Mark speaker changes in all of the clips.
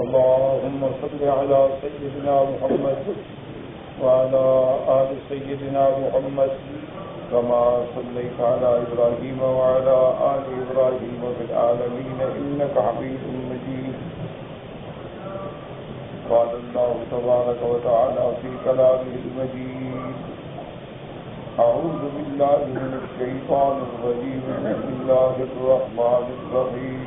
Speaker 1: اللهم صل على سيدنا محمد وعلى آل سيدنا محمد كما صليت على إبراهيم وعلى آل إبراهيم في العالمين إنك حميد مجيد. قال الله تبارك وتعالى في كلامه المجيد: أعوذ بالله من الشيطان الرجيم. بسم الله الرحمن الرحيم.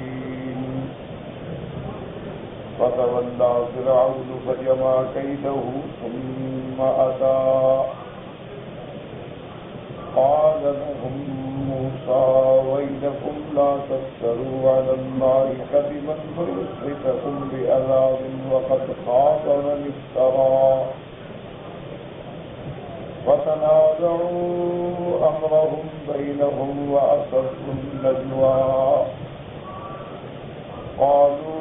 Speaker 1: فتولى فرعون فجمع كيده ثم أتى قال لهم موسى ويلكم لا تفتروا على الله كذبا فيسحتكم بعذاب وقد خاب من افترى. فتنازعوا أمرهم بينهم وأسروا النجوى قالوا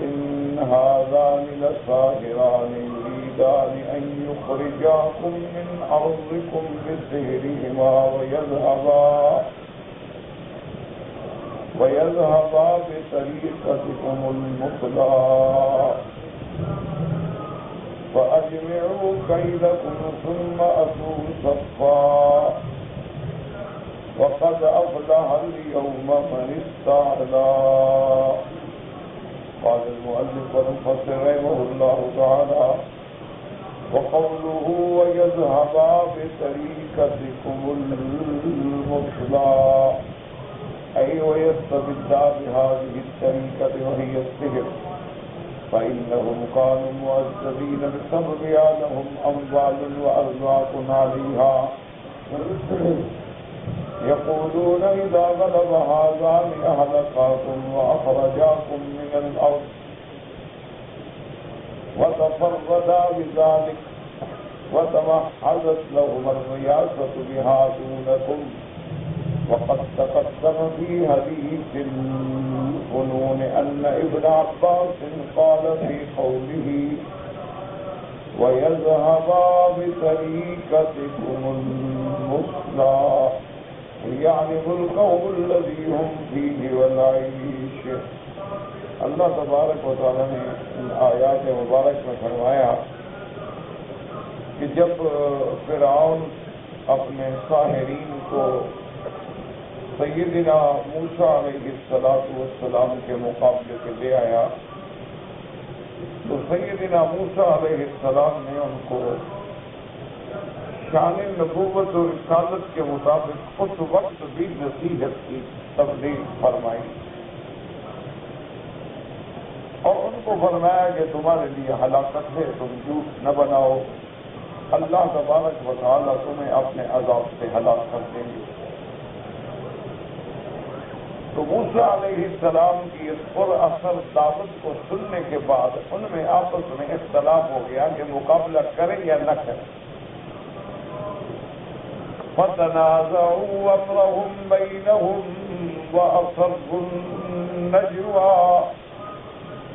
Speaker 1: إن هذان لساحران يريدان أن يخرجاكم من أرضكم بسحرهما ويذهبا بطريقتكم المثلى فأجمعوا كيدكم ثم أتوا صفا وقد أفلح اليوم من استعلى. قال المؤلف والمفسر رحمه الله تعالى: وقوله ويذهبا بطريقتكم المثلى أي ويستبدا بهذه الطريقة وهي السحر، فإنهم كانوا مؤذبين بسببها لهم أموال وأرزاق عليها، يقولون إذا غلب هذان أهلكاكم وأخرجاكم من الأرض وتفردا بذلك وتمحضت لهم الرياسة بها دونكم. وقد تقدم في حديث الفنون أن ابن عباس قال في قوله ويذهبا بطريقتكم المثلى يعني القوم الذي هم فيه والعيش. اللہ تبارک و تعالیٰ نے ان آیات مبارک میں فرمایا کہ جب فرعون اپنے ساحرین کو سیدنا موسیٰ علیہ السلام کے مقابلے پہ لے آیا تو سیدنا موسیٰ علیہ السلام نے ان کو شان نبوت اور رسالت کے مطابق اس وقت بھی نصیحت کی تبلیغ فرمائی اور ان کو فرمایا کہ تمہارے لیے ہلاکت ہے، تم جھوٹ نہ بناؤ، اللہ تبارک و تعالیٰ تمہیں اپنے عذاب سے ہلاک کر دیں گے۔ تو موسیٰ علیہ السلام کی اس پر اثر دعوت کو سننے کے بعد ان میں آپس میں اختلاف ہو گیا کہ مقابلہ کریں یا نہ کریں۔ فَتَنَازَعُوا أَمْرَهُمْ بَيْنَهُمْ وَأَسَرُّوا النَّجْوَى۔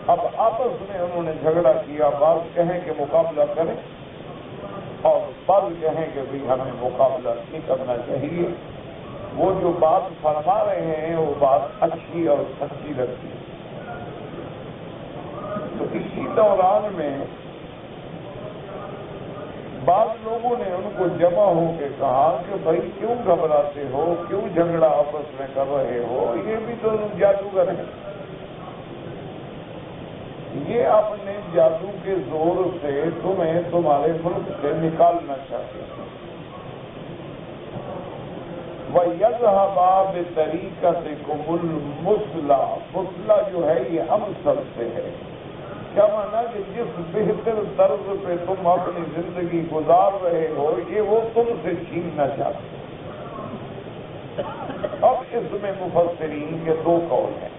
Speaker 1: اب آپس میں انہوں نے جھگڑا کیا، بعض کہیں کہ مقابلہ کریں اور بعض کہیں کہ بھی ہمیں مقابلہ نہیں کرنا چاہیے۔ وہ جو بات فرما رہے ہیں وہ بات اچھی اور سچی لگتی ہے۔ تو اسی دوران میں بعض لوگوں نے ان کو جمع ہو کے کہا کہ بھائی کیوں گھبراتے ہو، کیوں جھگڑا آپس میں کر رہے ہو، یہ بھی تو جادوگر ہیں، یہ اپنے جادو کے زور سے تمہیں تمہارے ملک سے نکالنا چاہتے ہیں۔ وَيَذْهَبَا بِطَرِيقَتِكُمُ الْمُثْلَى، مثلا جو ہے یہ امثل سے ہے، کیا مانا کہ جس بہتر طرز پہ تم اپنی زندگی گزار رہے ہو یہ وہ تم سے چھیننا چاہتے ہیں۔ اب اس میں مفسرین کے دو قول ہیں۔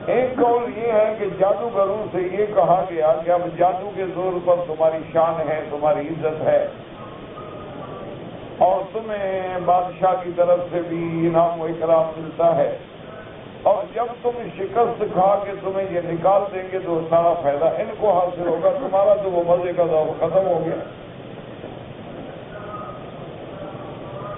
Speaker 1: ایک قول یہ ہے کہ جادوگروں سے یہ کہا گیا کہ اب جادو کے زور پر تمہاری شان ہے، تمہاری عزت ہے اور تمہیں بادشاہ کی طرف سے بھی انعام و اکرام ملتا ہے، اور جب تم شکست کھا کے تمہیں یہ نکال دیں گے تو سارا فائدہ ان کو حاصل ہوگا، تمہارا تو وہ مزے کا دور ختم ہو گیا۔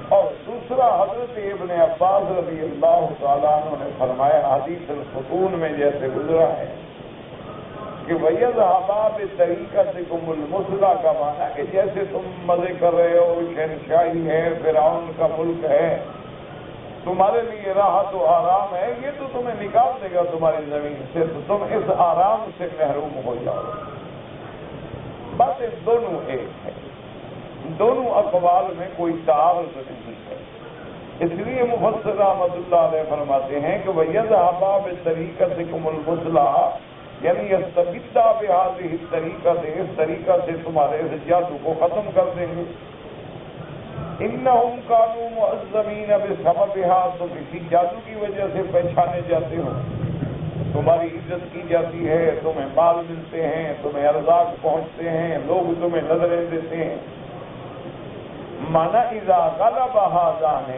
Speaker 1: اور دوسرا حضرت ابن عباس رضی اللہ تعالیٰ عنہ نے فرمایا، حدیث الفتون میں جیسے گزرا ہے کہ وَيَذْهَبَا بِطَرِيقَتِكُمُ الْمُثْلَىٰ کا معنی کہ جیسے تم مزے کر رہے ہو، شہنشاہی ہے، فرعون کا ملک ہے، تمہارے لیے راحت و آرام ہے، یہ تو تمہیں نکال دے گا تمہاری زمین سے، تو تم اس آرام سے محروم ہو جاؤ۔ باتیں دونوں ایک ہے، دونوں اقوال میں کوئی تعارض نہیں ہے۔ اس لیے مفسر رحمۃ اللہ علیہ فرماتے ہیں کہ وَيَذْهَبَا بِطَرِيقَتِكُمُ الْمُثْلَىٰ یعنی يَسْتَبِدَّا بِهَٰذِهِ الطَّرِيقَةِ اس طریقہ سے تمہارے اس جادو کو ختم کر دیں گے۔ إِنَّهُمْ كَانُوا مُعَذَّبِينَ بِسَبَبِهَا تو کسی جادو کی وجہ سے پہچانے جاتے ہو، تمہاری عزت کی جاتی ہے، تمہیں مال ملتے ہیں، تمہیں ارزاق پہنچتے ہیں، لوگ تمہیں نظریں دیتے ہیں۔ مانا اذا غلب هذان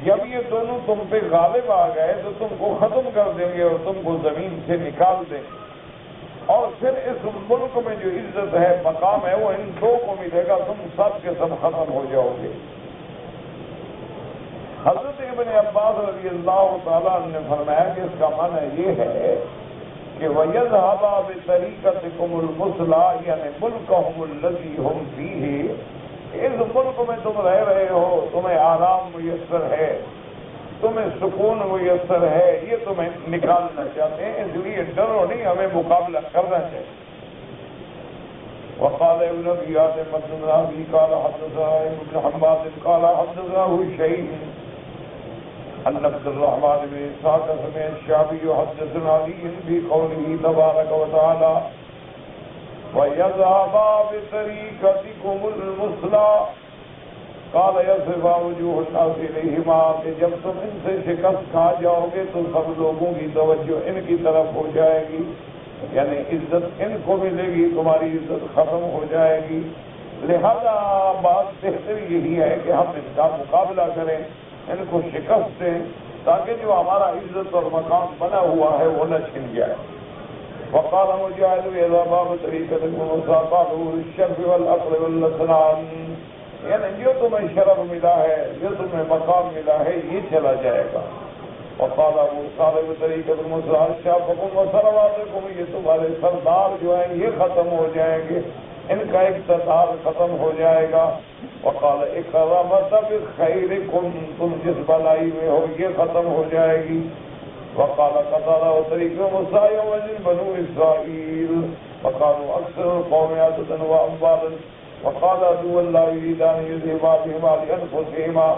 Speaker 1: جب یہ دونوں تم پہ غالب آ گئے تو تم کو ختم کر دیں گے اور تم کو زمین سے نکال دیں گے، اور پھر اس ملک میں جو عزت ہے، مقام ہے، وہ ان دو کو ملے گا، تم سب کے سب ختم ہو جاؤ گے۔ حضرت ابن عباس رضی اللہ تعالیٰ عنہ نے فرمایا کہ اس کا معنی یہ ہے کہ وَيَذْهَبَا بِطَرِيقَتِكُمُ الْمُثْلَىٰ یعنی مُلْكَهُمُ الَّذِي هُمْ فِيهِ اس ملک میں تم رہ رہے ہو، تمہیں آرام میسر ہے، تمہیں سکون میسر ہے، یہ تمہیں نکالنا چاہتے ہیں، اس لیے ڈرو نہیں، ہمیں مقابلہ کرنا چاہیے۔ وقال ابن ابي حاتم حدثنا ابي قال حدثنا ابن حماد قال حدثنا شيء ان عبد الرحمن بن اسحاق سمع الشعبي يحدثنا علي في قوله تبارك وتعالى وَيَذْهَبَا بِطَرِيقَتِكُمُ الْمُثْلَىٰ قَالَ يَصْرِفَا وُجُوهُ النَّاسِ إِلَيْهِمَا کہ جب تم ان سے شکست کھا جاؤ گے تو سب لوگوں کی توجہ ان کی طرف ہو جائے گی، یعنی عزت ان کو ملے گی، تمہاری عزت ختم ہو جائے گی۔ لہذا بات بہتر یہی ہے کہ ہم ان کا مقابلہ کریں، ان کو شکست دیں، تاکہ جو ہمارا عزت اور مقام بنا ہوا ہے وہ نہ چھن جائے۔ وقال مجاهد إذا باب طریقتكم وصاقاته الشرف والعقل واللسان یعنی جو تمہیں شرف ملا ہے، جو تمہیں مقام ملا ہے، یہ چلا جائے گا۔ وقال ابو صالح طریقتكم وصاقاكم وثرواتكم یہ تمہارے سردار جو ہیں یہ ختم ہو جائیں گے، ان کا اقتدار ختم ہو جائے گا۔ وقال اکرمت بخیرکم تم جس بلائی میں ہو یہ ختم ہو جائے گی۔ وقال قتادہ وطریق موسیٰ وجن بنو اسرائیل وقالوا اکثر القوم عددا واموالا وقال عدو اللہ یریدان یذهبا بهما لانفسهما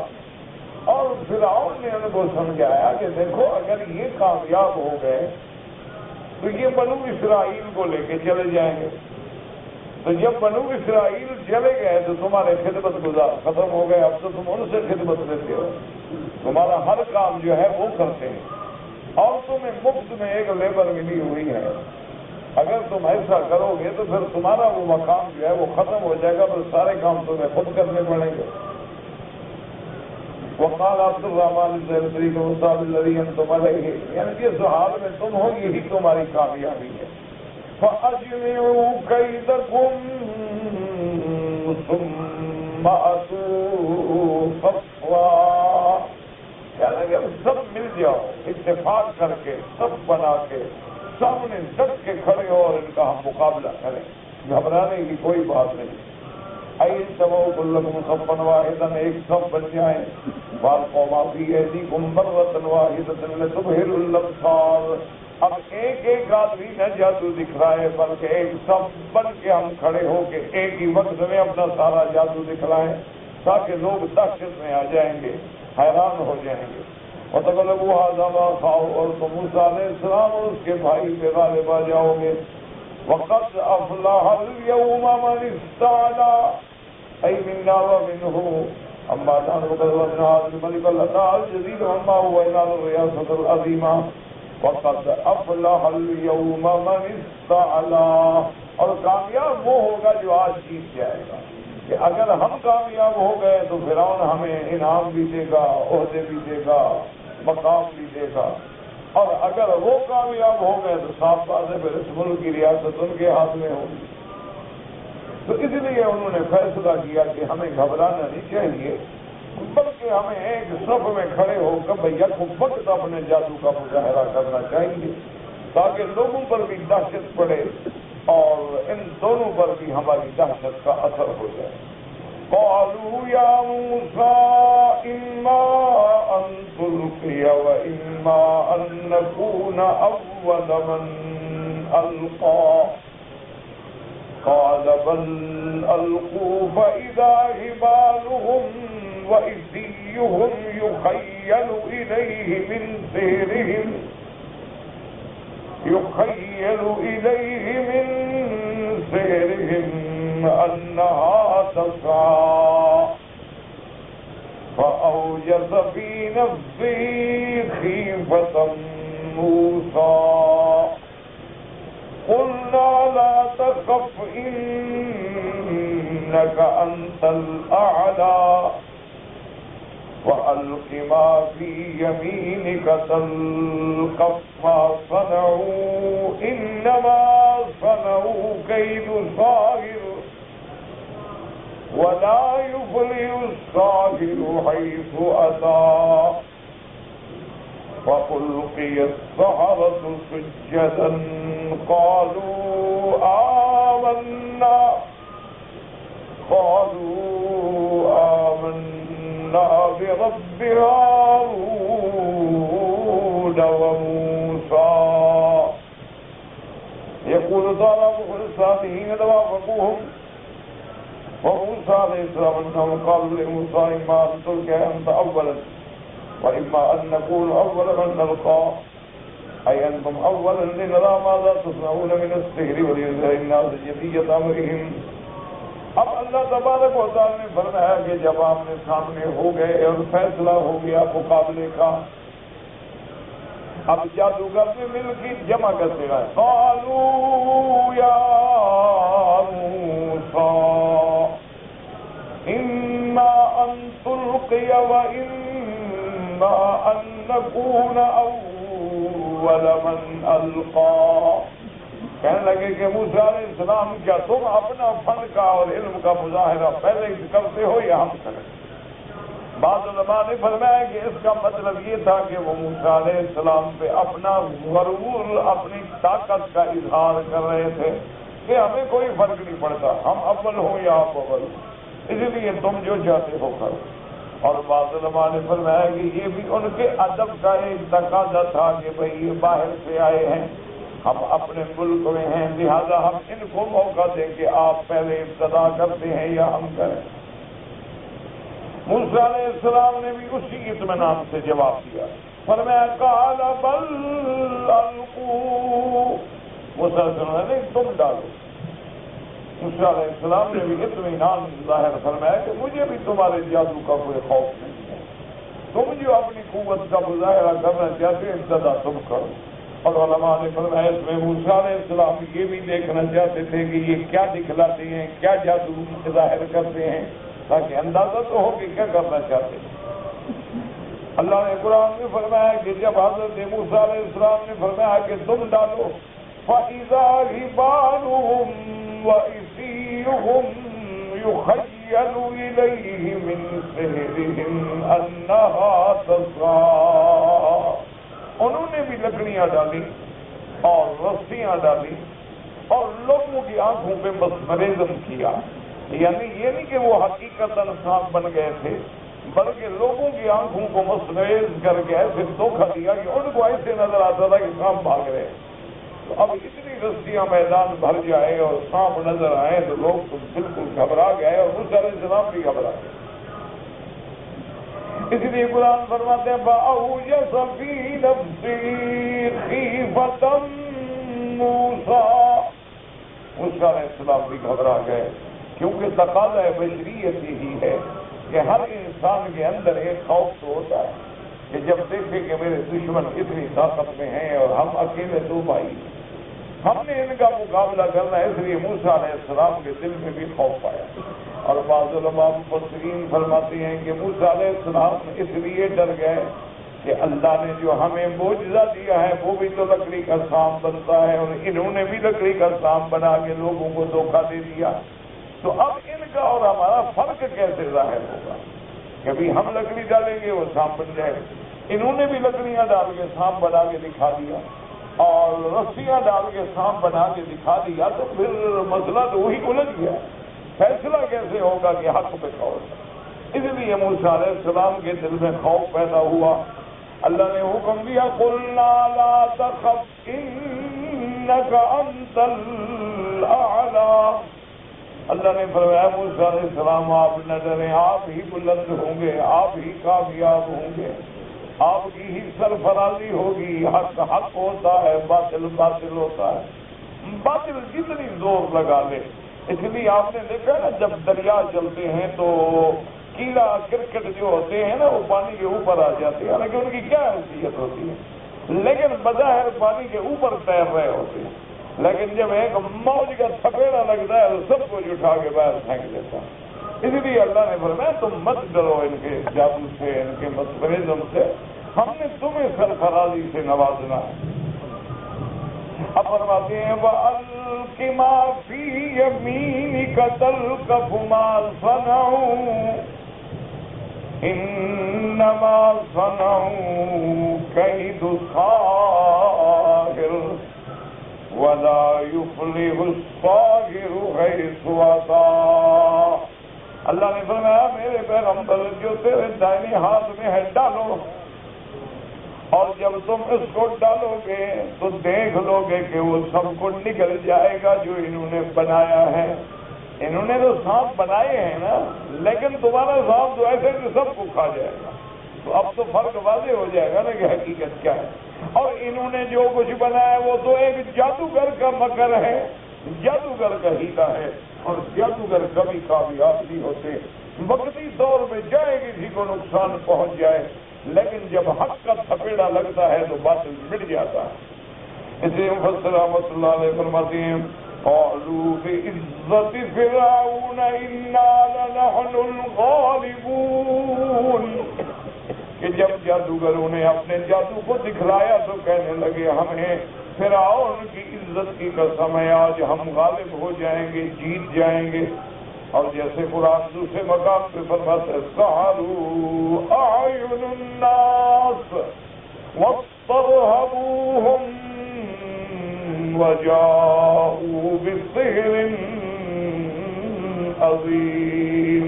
Speaker 1: اور فرعون نے ان کو سمجھایا کہ دیکھو اگر یہ کامیاب ہو گئے تو یہ بنو اسرائیل کو لے کے چلے جائیں گے، تو جب بنو اسرائیل چلے گئے تو تمہارے خدمت گزار ختم ہو گئے، اب تو تم ان سے خدمت لیتے ہو، تمہارا ہر کام جو ہے وہ کرتے ہیں اور تمہیں مفت میں ایک لیبر ملی ہوئی ہے۔ اگر تم ایسا کرو گے تو پھر تمہارا وہ مقام جو ہے وہ ختم ہو جائے گا، پھر سارے کام تمہیں خود کرنے پڑیں گے۔ وقال عبد الرحمن الزہری کو مصاب الذی انتم علیہ یعنی جس حال میں تم ہو یہی تمہاری کامیابی ہے۔ فاجمعوا کیدکم ثم اتوا صفا یعنی کہ سب مل جاؤ، اتفاق کر کے، سب بنا کے، سامنے ڈٹ کے کھڑے ہو اور ان کا ہم مقابلہ کریں، گھبرانے کی کوئی بات نہیں۔ این تمو کلکم صفا واحدا ایک سب بن جائیں، والقوما فی ایدیکم مرۃ واحدۃ لتبہر الابصار اب ایک ایک آدمی نہ جادو دکھلائے بلکہ ایک سب بن کے ہم کھڑے ہو کے ایک ہی وقت میں اپنا سارا جادو دکھلائیں تاکہ لوگ دہشت میں آ جائیں گے، حیران ہو جائیں گے۔ وَتَغْلَبُوا هَذَا مَا خَافُوا اور تم موسیٰ علیہ السلام اور اس کے بھائی پہ غالب آ جاؤ گے۔ وَقَدْ أَفْلَحَ الْيَوْمَ مَنِ اسْتَعْلَىٰ أَيْ مِنَّا وَمِنْهُ أَمَّا كَانَ وَقَدْ الْمَلِكَ الْعَطَاءُ الْجَدِيدُ أَمَّا هُوَ يَنَالُ الرِّيَاسَةَ الْعَظِيمَةَ وَقَدْ أَفْلَحَ الْيَوْمَ مَنِ اسْتَعْلَىٰ اور کامیاب وہ ہوگا جو آج جیت جائے گا کہ اگر ہم کامیاب ہو گئے تو فرعون ہمیں انعام بھی دے گا، عہدے بھی دے گا، مقام بھی دے گا، اور اگر وہ کامیاب ہو گئے تو صاف بات ہے پھر اس ملک کی ریاست ان کے ہاتھ میں ہوگی۔ تو اس لیے انہوں نے فیصلہ کیا کہ ہمیں گھبرانا نہیں چاہیے بلکہ ہمیں ایک صف میں کھڑے ہو کر یک وقت اپنے جادو کا مظاہرہ کرنا چاہیے۔ تاکہ لوگوں پر بھی دہشت پڑے اور ان دونوں پر بھی ہماری دہشت کا اثر ہو جائے. قالوا یا موسیٰ اما ان تلقی و اما ان نکون اول من القا قال بل القوا فاذا حبالهم وعصيهم يخيل اليه من سحرهم انها تسعى فاوجس في نفسه خيفة موسى قلنا لا تخف إنك أنت الأعلى وألق ما في يمينك تلقف ما صنعوا إنما صنعوا كيد ساحر ولا يفلح الساحر حيث أتى فألقي السحرة سجدا قالوا آمنا برب هارون وموسى يقول تعالى مخلصا حين توافقوهم وموسى عليه السلام انهم قالوا لموسى اما ان تلقي انت اولا واما ان نكون اول من نلقى اي انتم اولا لنرى ماذا تصنعون من السحر ولينذر الناس جدية امرهم. اب اللہ تبارک و تعالی نے فرمایا کہ جب آمنے سامنے ہو گئے اور فیصلہ ہو گیا مقابلے کا، اب جادوگر میں مل کی جمع کرتے گئے. قالوا یا موسیٰ اما ان تلقی و اما ان نکون اول من القا. کہنے لگے کہ موسیٰ علیہ السلام کیا تم اپنا فن کا اور علم کا مظاہرہ پہلے ہی کرتے ہو یا ہم کریں؟ بعض علماء نے فرمایا کہ اس کا مطلب یہ تھا کہ وہ موسیٰ علیہ السلام پہ اپنا غرور، اپنی طاقت کا اظہار کر رہے تھے کہ ہمیں کوئی فرق نہیں پڑتا، ہم اول ہوں یا آپ اول، اسی لیے تم جو چاہتے ہو کرو. اور بعض علماء نے فرمایا کہ یہ بھی ان کے ادب کا ایک تقاضا تھا کہ بھئی یہ باہر سے آئے ہیں، ہم اپنے ملک میں ہیں، لہذا ہم ان کو موقع دیں کہ آپ پہلے ابتدا کرتے ہیں یا ہم کریں. موسیٰ علیہ السلام نے بھی اسی اطمینان سے جواب دیا. فرمایا قال بل القوا. موسیٰ علیہ السلام نے تم ڈالو. موسیٰ علیہ السلام نے بھی اطمینان ظاہر فرمایا کہ مجھے بھی تمہارے جادو کا کوئی خوف نہیں ہے، تم جو اپنی قوت کا مظاہرہ کرنا چاہتے ہیں ابتدا تم کرو. اور علماء نے فرمایا اس میں موسیٰ علیہ السلام یہ بھی دیکھنا چاہتے تھے کہ یہ کیا دکھلاتے ہیں، کیا جادو ظاہر کرتے ہیں، تاکہ اندازہ تو ہو کہ کیا کرنا چاہتے ہیں. اللہ نے قرآن میں فرمایا کہ جب حضرت موسیٰ علیہ السلام نے فرمایا کہ تم ڈالو فَإِذَا حِبَالُهُمْ وَعِصِيُّهُمْ يُخَيَّلُ إِلَيْهِ مِنْ سِحْرِهِمْ أَنَّهَا تَسْعَىٰ. انہوں نے بھی لکڑیاں ڈالی اور رسیاں ڈالی اور لوگوں کی آنکھوں پہ مسمرزم کیا. یعنی یہ نہیں کہ وہ حقیقتاً سانپ بن گئے تھے، بلکہ لوگوں کی آنکھوں کو مسمرز کر کے ایسے دھوکہ دیا کہ ان کو ایسے نظر آتا تھا کہ سانپ بھاگ رہے. تو اب اتنی رسیاں میدان بھر جائے اور سانپ نظر آئے تو لوگ تو بالکل گھبرا گئے اور موسیٰ علیہ السلام بھی گھبرا گئے. اس لیے قرآن فرماتے ہیں فَأَوْجَسَ فِي نَفْسِهِ خِيفَةً مُوسَىٰ. موسیٰ علیہ السلام بھی گھبرا گئے، کیونکہ تقاضا بشریت یہی ہے کہ ہر انسان کے اندر ایک خوف تو ہوتا ہے کہ جب دیکھے کہ میرے دشمن اتنی طاقت میں ہیں اور ہم اکیلے دو بھائی، ہم نے ان کا مقابلہ کرنا ہے. اس لیے موسیٰ علیہ السلام کے دل میں بھی خوف آیا. اور بعض علماء مفسرین فرماتے ہیں کہ موسیٰ علیہ السلام اس لیے ڈر گئے کہ اللہ نے جو ہمیں معجزہ دیا ہے وہ بھی تو لکڑی کا سانپ بنتا ہے اور انہوں نے بھی لکڑی کا سانپ بنا کے لوگوں کو دھوکہ دے دیا. تو اب ان کا اور ہمارا فرق کیسے ظاہر ہوگا؟ کبھی ہم لکڑی ڈالیں گے وہ سانپ بن جائے گا، انہوں نے بھی لکڑیاں ڈال کے سانپ بنا کے دکھا دیا. اور رسیاں ڈال کے سانپ بنا کے دکھا دیا تو پھر مسئلہ تو وہی الجھ گیا، فیصلہ کیسے ہوگا کہ حق پہ کون؟ اس لیے موسیٰ علیہ السلام کے دل میں خوف پیدا ہوا، اللہ نے حکم دیا قُلْنَا لَا تَخَفْ إِنَّكَ أَنْتَ الْأَعْلَىٰ، اللہ نے فرمایا موسیٰ علیہ السلام آپ نہ ڈریں، آپ ہی بلند ہوں گے، آپ ہی کامیاب ہوں گے، آپ کی ہی سرفرازی ہوگی، حق حق ہوتا ہے، باطل باطل ہوتا ہے، باطل جتنی زور لگا لے۔ اس لیے آپ نے دیکھا نا جب دریا چلتے ہیں تو کیڑا کرکٹ جو ہوتے ہیں نا وہ پانی کے اوپر آ جاتے ہیں، حالانکہ ان کی کیا حیثیت ہوتی ہے، لیکن بظاہر پانی کے اوپر تیر رہے ہوتے ہیں، لیکن جب ایک موج کا تھپیڑا لگتا ہے تو سب کچھ اٹھا کے باہر پھینک دیتا ہے۔ اس لیے اللہ نے فرمایا تم مت ڈرو ان کے جادو سے، ان کے مسپرزم سے، ہم نے تمہیں سرفرازی سے نوازنا ہے۔ اب فرماتے ہیں وَأَلْقِ مَا فِي يَمِينِكَ تَلْقَفُ مَا صَنَعُوا إِنَّمَا صَنَعُوا كَيْدُ سَاحِرٍ وَلَا يُفْلِحُ السَّاحِرُ حَيْثُ أَتَىٰ، اللہ نے فرمایا میرے پیغمبر جو تیرے دائیں ہاتھ میں ہے ڈالو، اور جب تم اس کو ڈالو گے تو دیکھ لو گے کہ وہ سب کو نکل جائے گا جو انہوں نے بنایا ہے۔ انہوں نے تو سانپ بنائے ہیں نا، لیکن تمہارا سانپ تو ایسے کہ سب کو کھا جائے گا، تو اب تو فرق واضح ہو جائے گا نا کہ حقیقت کیا ہے۔ اور انہوں نے جو کچھ بنایا وہ تو ایک جادوگر کا مکر ہے، جادوگر کا ہیلا ہے، اور جادوگر کبھی کامیاب نہیں ہوتے، وقتی طور پہ جائے کسی کو نقصان پہنچ جائے، لیکن جب حق کا تھپیڑا لگتا ہے تو باطل مٹ جاتا ہے۔ اس لیے مفسر رحمۃ اللہ علیہ فرماتے ہیں قالوا بعزت فرعون انا لنحن الغالبون، کہ جب جادوگروں نے اپنے جادو کو دکھلایا تو کہنے لگے ہمیں فرعون کی عزت کی قسم ہے آج ہم غالب ہو جائیں گے، جیت جائیں گے۔ اور جیسے قرآن دوسرے مقام پہ فرماتا ہے سحروا اعین الناس واسترهبوهم وجاءوا بسحر عظیم،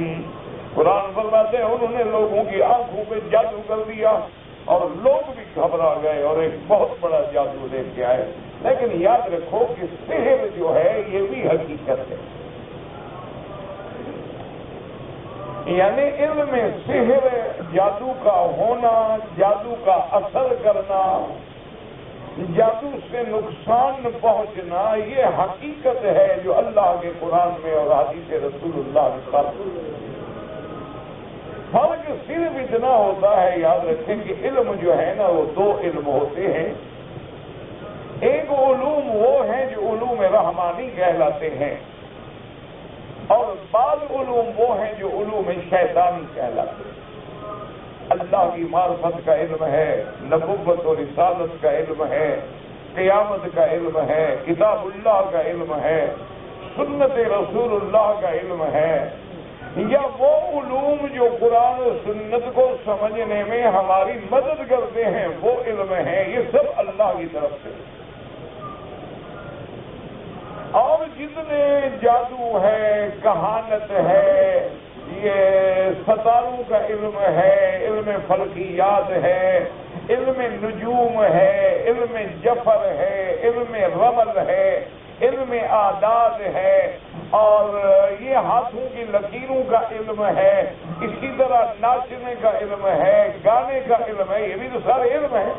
Speaker 1: قرآن فرماتے ہیں انہوں نے لوگوں کی آنکھوں پہ جادو کر دیا اور لوگ بھی گھبرا گئے اور ایک بہت بڑا جادو لے کے آئے۔ لیکن یاد رکھو کہ سحر جو ہے یہ بھی حقیقت ہے، یعنی علم سحر، جادو کا ہونا، جادو کا اثر کرنا، جادو سے نقصان پہنچنا، یہ حقیقت ہے جو اللہ کے قرآن میں اور حدیث رسول اللہ کے ساتھ۔ فرق صرف اتنا ہوتا ہے، یاد رکھیں کہ علم جو ہے نا وہ دو علم ہوتے ہیں، ایک علوم وہ ہیں جو علوم رحمانی کہلاتے ہیں، اور بعض علوم وہ ہیں جو علوم شیطانی کہلاتے ہیں۔ اللہ کی معرفت کا علم ہے، نبوت و رسالت کا علم ہے، قیامت کا علم ہے، کتاب اللہ کا علم ہے، سنت رسول اللہ کا علم ہے، یا وہ علوم جو قرآن و سنت کو سمجھنے میں ہماری مدد کرتے ہیں وہ علم ہے، یہ سب اللہ کی طرف سے۔ اور جتنے جادو ہے، کہانت ہے، یہ ستاروں کا علم ہے، علم فلکیات ہے، علم نجوم ہے، علم جفر ہے، علم رمل ہے، علم اعداد ہے، اور یہ ہاتھوں کی لکیروں کا علم ہے، اسی طرح ناچنے کا علم ہے، گانے کا علم ہے، یہ بھی تو سارے علم ہیں۔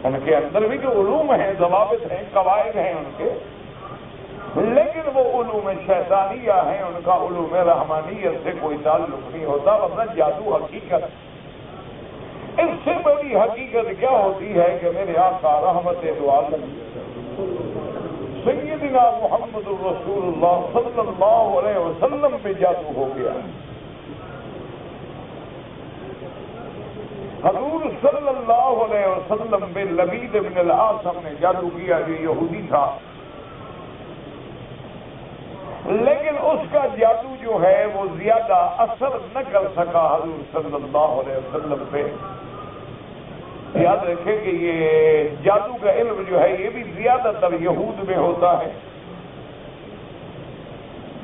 Speaker 1: ان کے اندر بھی جو علوم ہیں، ضوابط ہیں، قواعد ہیں ان کے، لیکن وہ علوم شیطانیہ ہیں، ان کا علوم رحمانیت سے کوئی تعلق نہیں ہوتا، ورنہ جادو حقیقت۔ اس سے بڑی حقیقت کیا ہوتی ہے کہ میرے آقا رحمت دو عالم سیدنا محمد رسول اللہ صلی اللہ علیہ وسلم پہ جادو ہو گیا۔ حضور صلی اللہ علیہ وسلم پہ لبید بن العاصم نے جادو کیا جو یہودی تھا، لیکن اس کا جادو جو ہے وہ زیادہ اثر نہ کر سکا حضور صلی اللہ علیہ وسلم پہ، یاد رکھیں کہ یہ جادو کا علم جو ہے یہ بھی زیادہ تر یہود میں ہوتا ہے.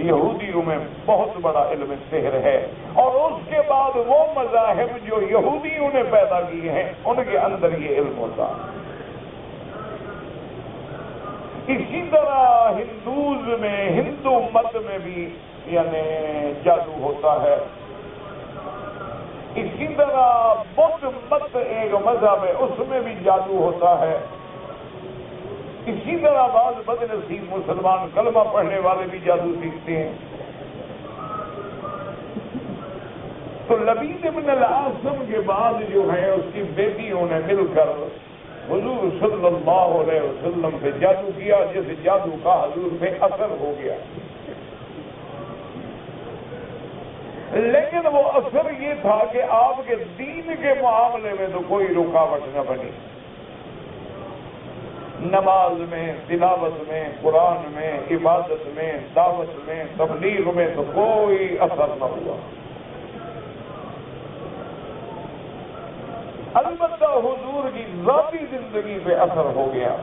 Speaker 1: یہودیوں میں بہت بڑا علم سحر ہے، اور اس کے بعد وہ مذاہب جو یہودیوں نے پیدا کیے ہیں ان کے اندر یہ علم ہوتا ہے. اسی طرح ہندو مت میں بھی یعنی جادو ہوتا ہے. اسی طرح بدھ مت ایک مذہب ہے، اس میں بھی جادو ہوتا ہے. اسی طرح بعض بد نصیب مسلمان کلمہ پڑھنے والے بھی جادو سیکھتے ہیں. تو لبید بن العاصم کے بعد جو ہے اس کی بیٹیوں نے مل کر حضور صلی اللہ علیہ وسلم پہ جادو کیا، جس جادو کا حضور پہ اثر ہو گیا. لیکن وہ اثر یہ تھا کہ آپ کے دین کے معاملے میں تو کوئی رکاوٹ نہ بنی. نماز میں، تلاوت میں، قرآن میں، عبادت میں، دعوت میں، تبلیغ میں تو کوئی اثر نہ ہوا. البتہ حضور کی ذاتی زندگی پہ اثر ہو گیا.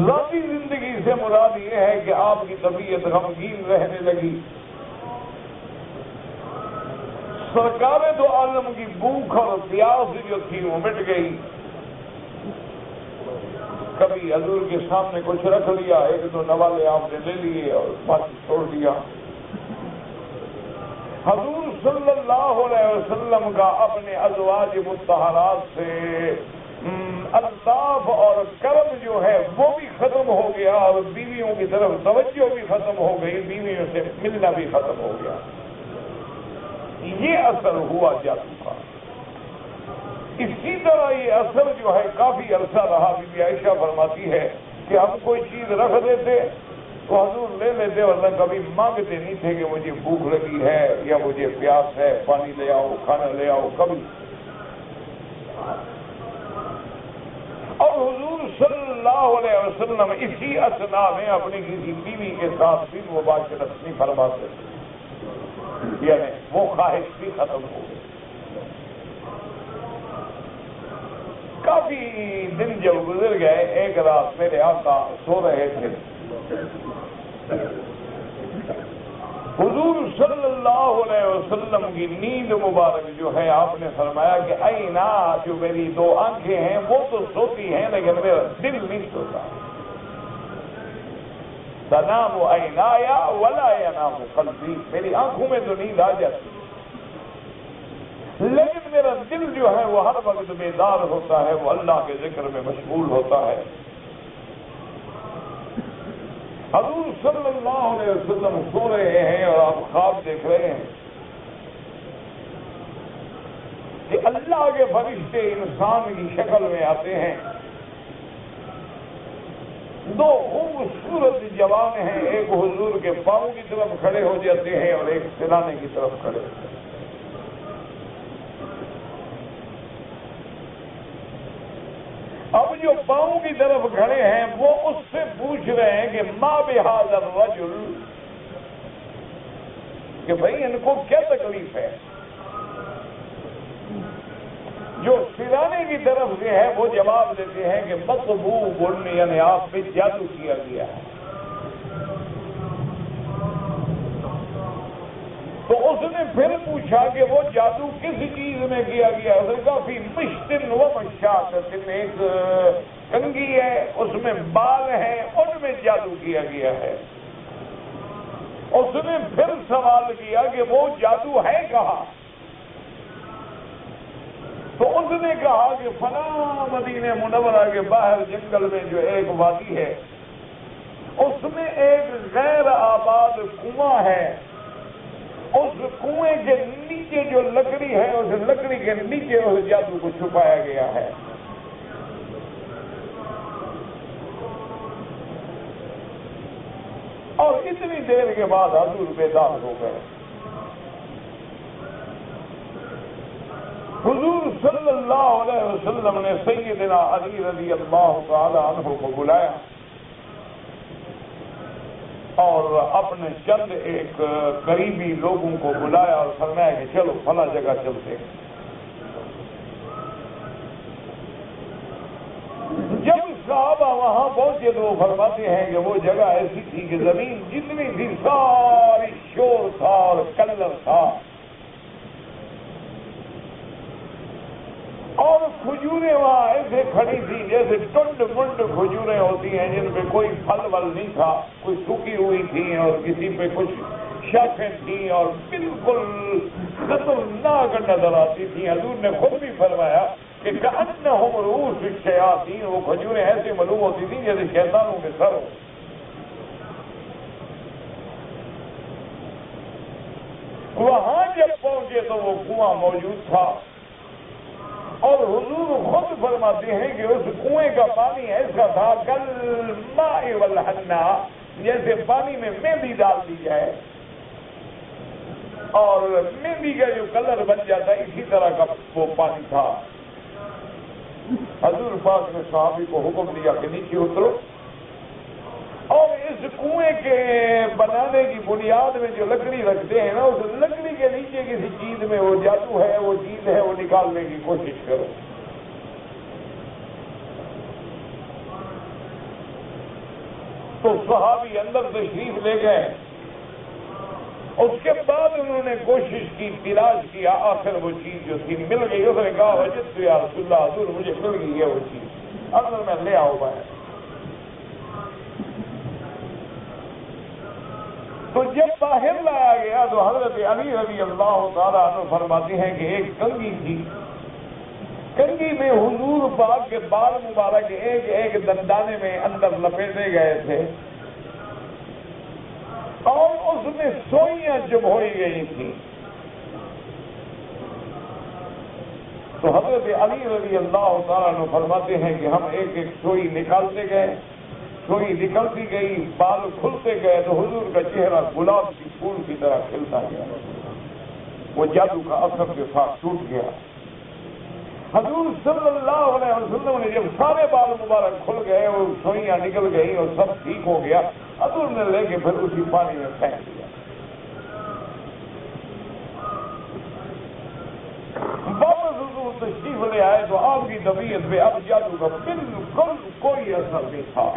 Speaker 1: ذاتی زندگی سے مراد یہ ہے کہ آپ کی طبیعت غمگین رہنے لگی. سرکار دو عالم کی بھوک اور پیاس جو تھی وہ مٹ گئی. کبھی حضور کے سامنے کچھ رکھ لیا، ایک دو نوالے آپ نے لے لیے اور بات چھوڑ دیا. حضور صلی اللہ علیہ وسلم کا اپنے ازواج مطہرات سے الطاف اور کرم جو ہے وہ بھی ختم ہو گیا، اور بیویوں کی طرف توجہ بھی ختم ہو گئی، بیویوں سے ملنا بھی ختم ہو گیا. یہ اثر ہوا جادو کا. اسی طرح یہ اثر جو ہے کافی عرصہ رہا. بی بی عائشہ فرماتی ہے کہ ہم کوئی چیز رکھ دیتے تو حضور لے لیتے، ورنہ کبھی مانگتے نہیں تھے کہ مجھے بھوک لگی ہے یا مجھے پیاس ہے، پانی لے آؤ، کھانا لے آؤ، کبھی. اور حضور صلی اللہ علیہ وسلم اسی اثنا میں اپنی کسی بیوی کے ساتھ بھی مباشرت نہیں فرماتے، یعنی وہ خواہش بھی ختم ہو گئی. کافی دن جب گزر گئے، ایک رات میرے آقا سو رہے تھے. حضور صلی اللہ علیہ وسلم کی نیند مبارک جو ہے آپ نے فرمایا کہ اینا، جو میری دو آنکھیں ہیں وہ تو سوتی ہیں لیکن میرا دل نہیں سوتا. تنام عینایا ولا ینام قلبی، میری آنکھوں میں تو نیند آ جاتی لیکن میرا دل جو ہے وہ ہر وقت بیدار ہوتا ہے، وہ اللہ کے ذکر میں مشغول ہوتا ہے. حضور صلی اللہ علیہ وسلم سو رہے ہیں اور آپ خواب دیکھ رہے ہیں کہ اللہ کے فرشتے انسان کی شکل میں آتے ہیں. دو خوبصورت جوان ہیں، ایک حضور کے پاؤں کی طرف کھڑے ہو جاتے ہیں اور ایک سرانے کی طرف کھڑے ہوتے ہیں. اب جو پاؤں کی طرف کھڑے ہیں وہ اس سے پوچھ رہے ہیں کہ ما بہذا الرجل، کہ بھئی ان کو کیا تکلیف ہے. جو سرانے کی طرف سے ہے وہ جواب دیتے ہیں کہ مطبوب، یعنی آپ پہ جادو کیا گیا ہے. تو اس نے پھر پوچھا کہ وہ جادو کس چیز میں کیا گیا. اس نے کہا فی مشتن و مشاط، ایک کنگھی ہے اس میں بال ہیں، ان میں جادو کیا گیا ہے. اس نے پھر سوال کیا کہ وہ جادو ہے کہاں. تو اس نے کہا کہ فلاں مدینہ منورہ کے باہر جنگل میں جو ایک وادی ہے اس میں ایک غیر آباد کنواں ہے، اس کنویں کے نیچے جو لکڑی ہے اس لکڑی کے نیچے اس جادو کو چھپایا گیا ہے. اور اتنی دیر کے بعد حضور بیدار ہو گئے. حضور صلی اللہ علیہ وسلم نے سیدنا علی رضی اللہ تعالی عنہ کو بلایا اور اپنے چند ایک قریبی لوگوں کو بلایا اور فرمایا کہ چلو فلاں جگہ چلتے ہیں. وہاں پہنچے تو وہ فرماتے ہیں کہ وہ جگہ ایسی تھی کہ زمین جتنی تھی ساری شور تھا اور کلر تھا، اور کھجوریں وہاں ایسے کھڑی تھی جیسے ٹنڈ منڈ کھجوریں ہوتی ہیں جن پہ کوئی پھل ول نہیں تھا، کوئی سوکھی ہوئی تھی اور کسی پہ کچھ شاخیں تھیں اور بالکل خطرناک نظر آتی تھی۔ حضور نے خود بھی فرمایا کہ کأنہم رؤوس الشیاطین، وہ کھجوریں ایسے معلوم ہوتی تھیں جیسے شیطانوں کے سر ہو۔ وہاں جب پہنچے تو وہ کنواں موجود تھا، اور حضور خود فرماتے ہیں کہ اس کنویں کا پانی ایسا تھا کالماء والحنہ، جیسے پانی میں مہندی ڈال دی جائے اور مہندی کا جو کلر بن جاتا ہے اسی طرح کا وہ پانی تھا۔ حضور پاک نے صحابی کو حکم دیا کہ نیچے اترو، اور اس کنویں کے بنانے کی بنیاد میں جو لکڑی رکھتے ہیں نا، اس لکڑی کے نیچے کسی چیز میں وہ جادو ہے، وہ چیز ہے، وہ نکالنے کی کوشش کرو۔ تو صحابی اندر تشریف لے گئے، اس کے بعد انہوں نے کوشش کی، تلاش کیا، آخر وہ چیز جو تھی مل گئی۔ اس نے کہا وجدت یا رسول اللہ، حضور مجھے مل گئی ہے وہ چیز، اندر میں لے آؤ میں۔ تو جب باہر لایا گیا تو حضرت علی رضی اللہ تعالیٰ عنہ فرماتے ہیں کہ ایک کنگھی تھی، کنگھی میں حضور پاک کے بال مبارک ایک ایک دندانے میں اندر لپیٹے گئے تھے، اور اس میں سوئیاں چبھوئی گئی تھی۔ تو حضرت علی رضی اللہ تعالیٰ عنہ فرماتے ہیں کہ ہم ایک ایک سوئی نکالتے گئے، سوئی نکلتی گئی، بال کھلتے گئے تو حضور کا چہرہ گلاب کی پھول کی طرح کھلتا گیا، وہ جادو کا اثر کے ساتھ ٹوٹ گیا۔ حضور صلی اللہ علیہ وسلم نے جب سارے بال مبارک کھل گئے اور سوئیاں نکل گئی اور سب ٹھیک ہو گیا، حضور نے لے کے پھر اسی پانی میں پھینک دیا۔ واپس حضور تشریف لے آئے تو آپ کی طبیعت پہ اب جادو کا بالکل کوئی اثر نہیں تھا،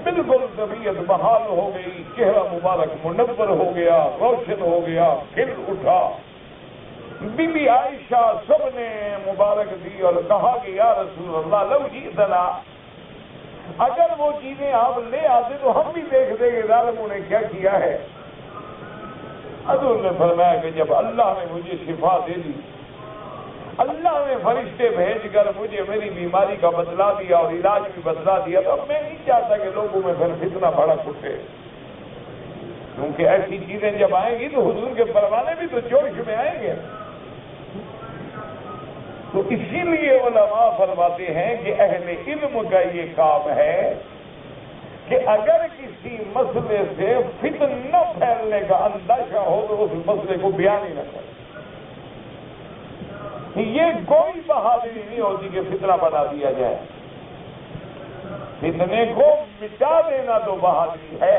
Speaker 1: بالکل طبیعت بحال ہو گئی، چہرہ مبارک منور ہو گیا، روشن ہو گیا، کھل اٹھا۔ بی بی عائشہ سب نے مبارک دی اور کہا کہ یا رسول اللہ لو جئتنا، اگر وہ چیزیں آپ لے آتے تو ہم بھی دیکھتے کہ ظالموں نے کیا کیا ہے۔ حضور نے فرمایا کہ جب اللہ نے مجھے شفا دے دی، اللہ نے فرشتے بھیج کر مجھے میری بیماری کا بتلا دیا اور علاج بھی بتلا دیا، تو میں نہیں چاہتا کہ لوگوں میں پھر فتنہ بھڑک اٹھے، کیونکہ ایسی چیزیں جب آئیں گی تو حضور کے پروانے بھی تو جوش میں آئیں گے۔ تو اسی لیے علماء فرماتے ہیں کہ اہل علم کا یہ کام ہے کہ اگر کسی مسئلے سے فتنہ پھیلنے کا اندیشہ ہو تو اس مسئلے کو بیان ہی نہ کرے۔ یہ کوئی بہادری نہیں ہوتی کہ فتنہ بنا دیا جائے، فتنے کو مٹا دینا تو بہادری ہے،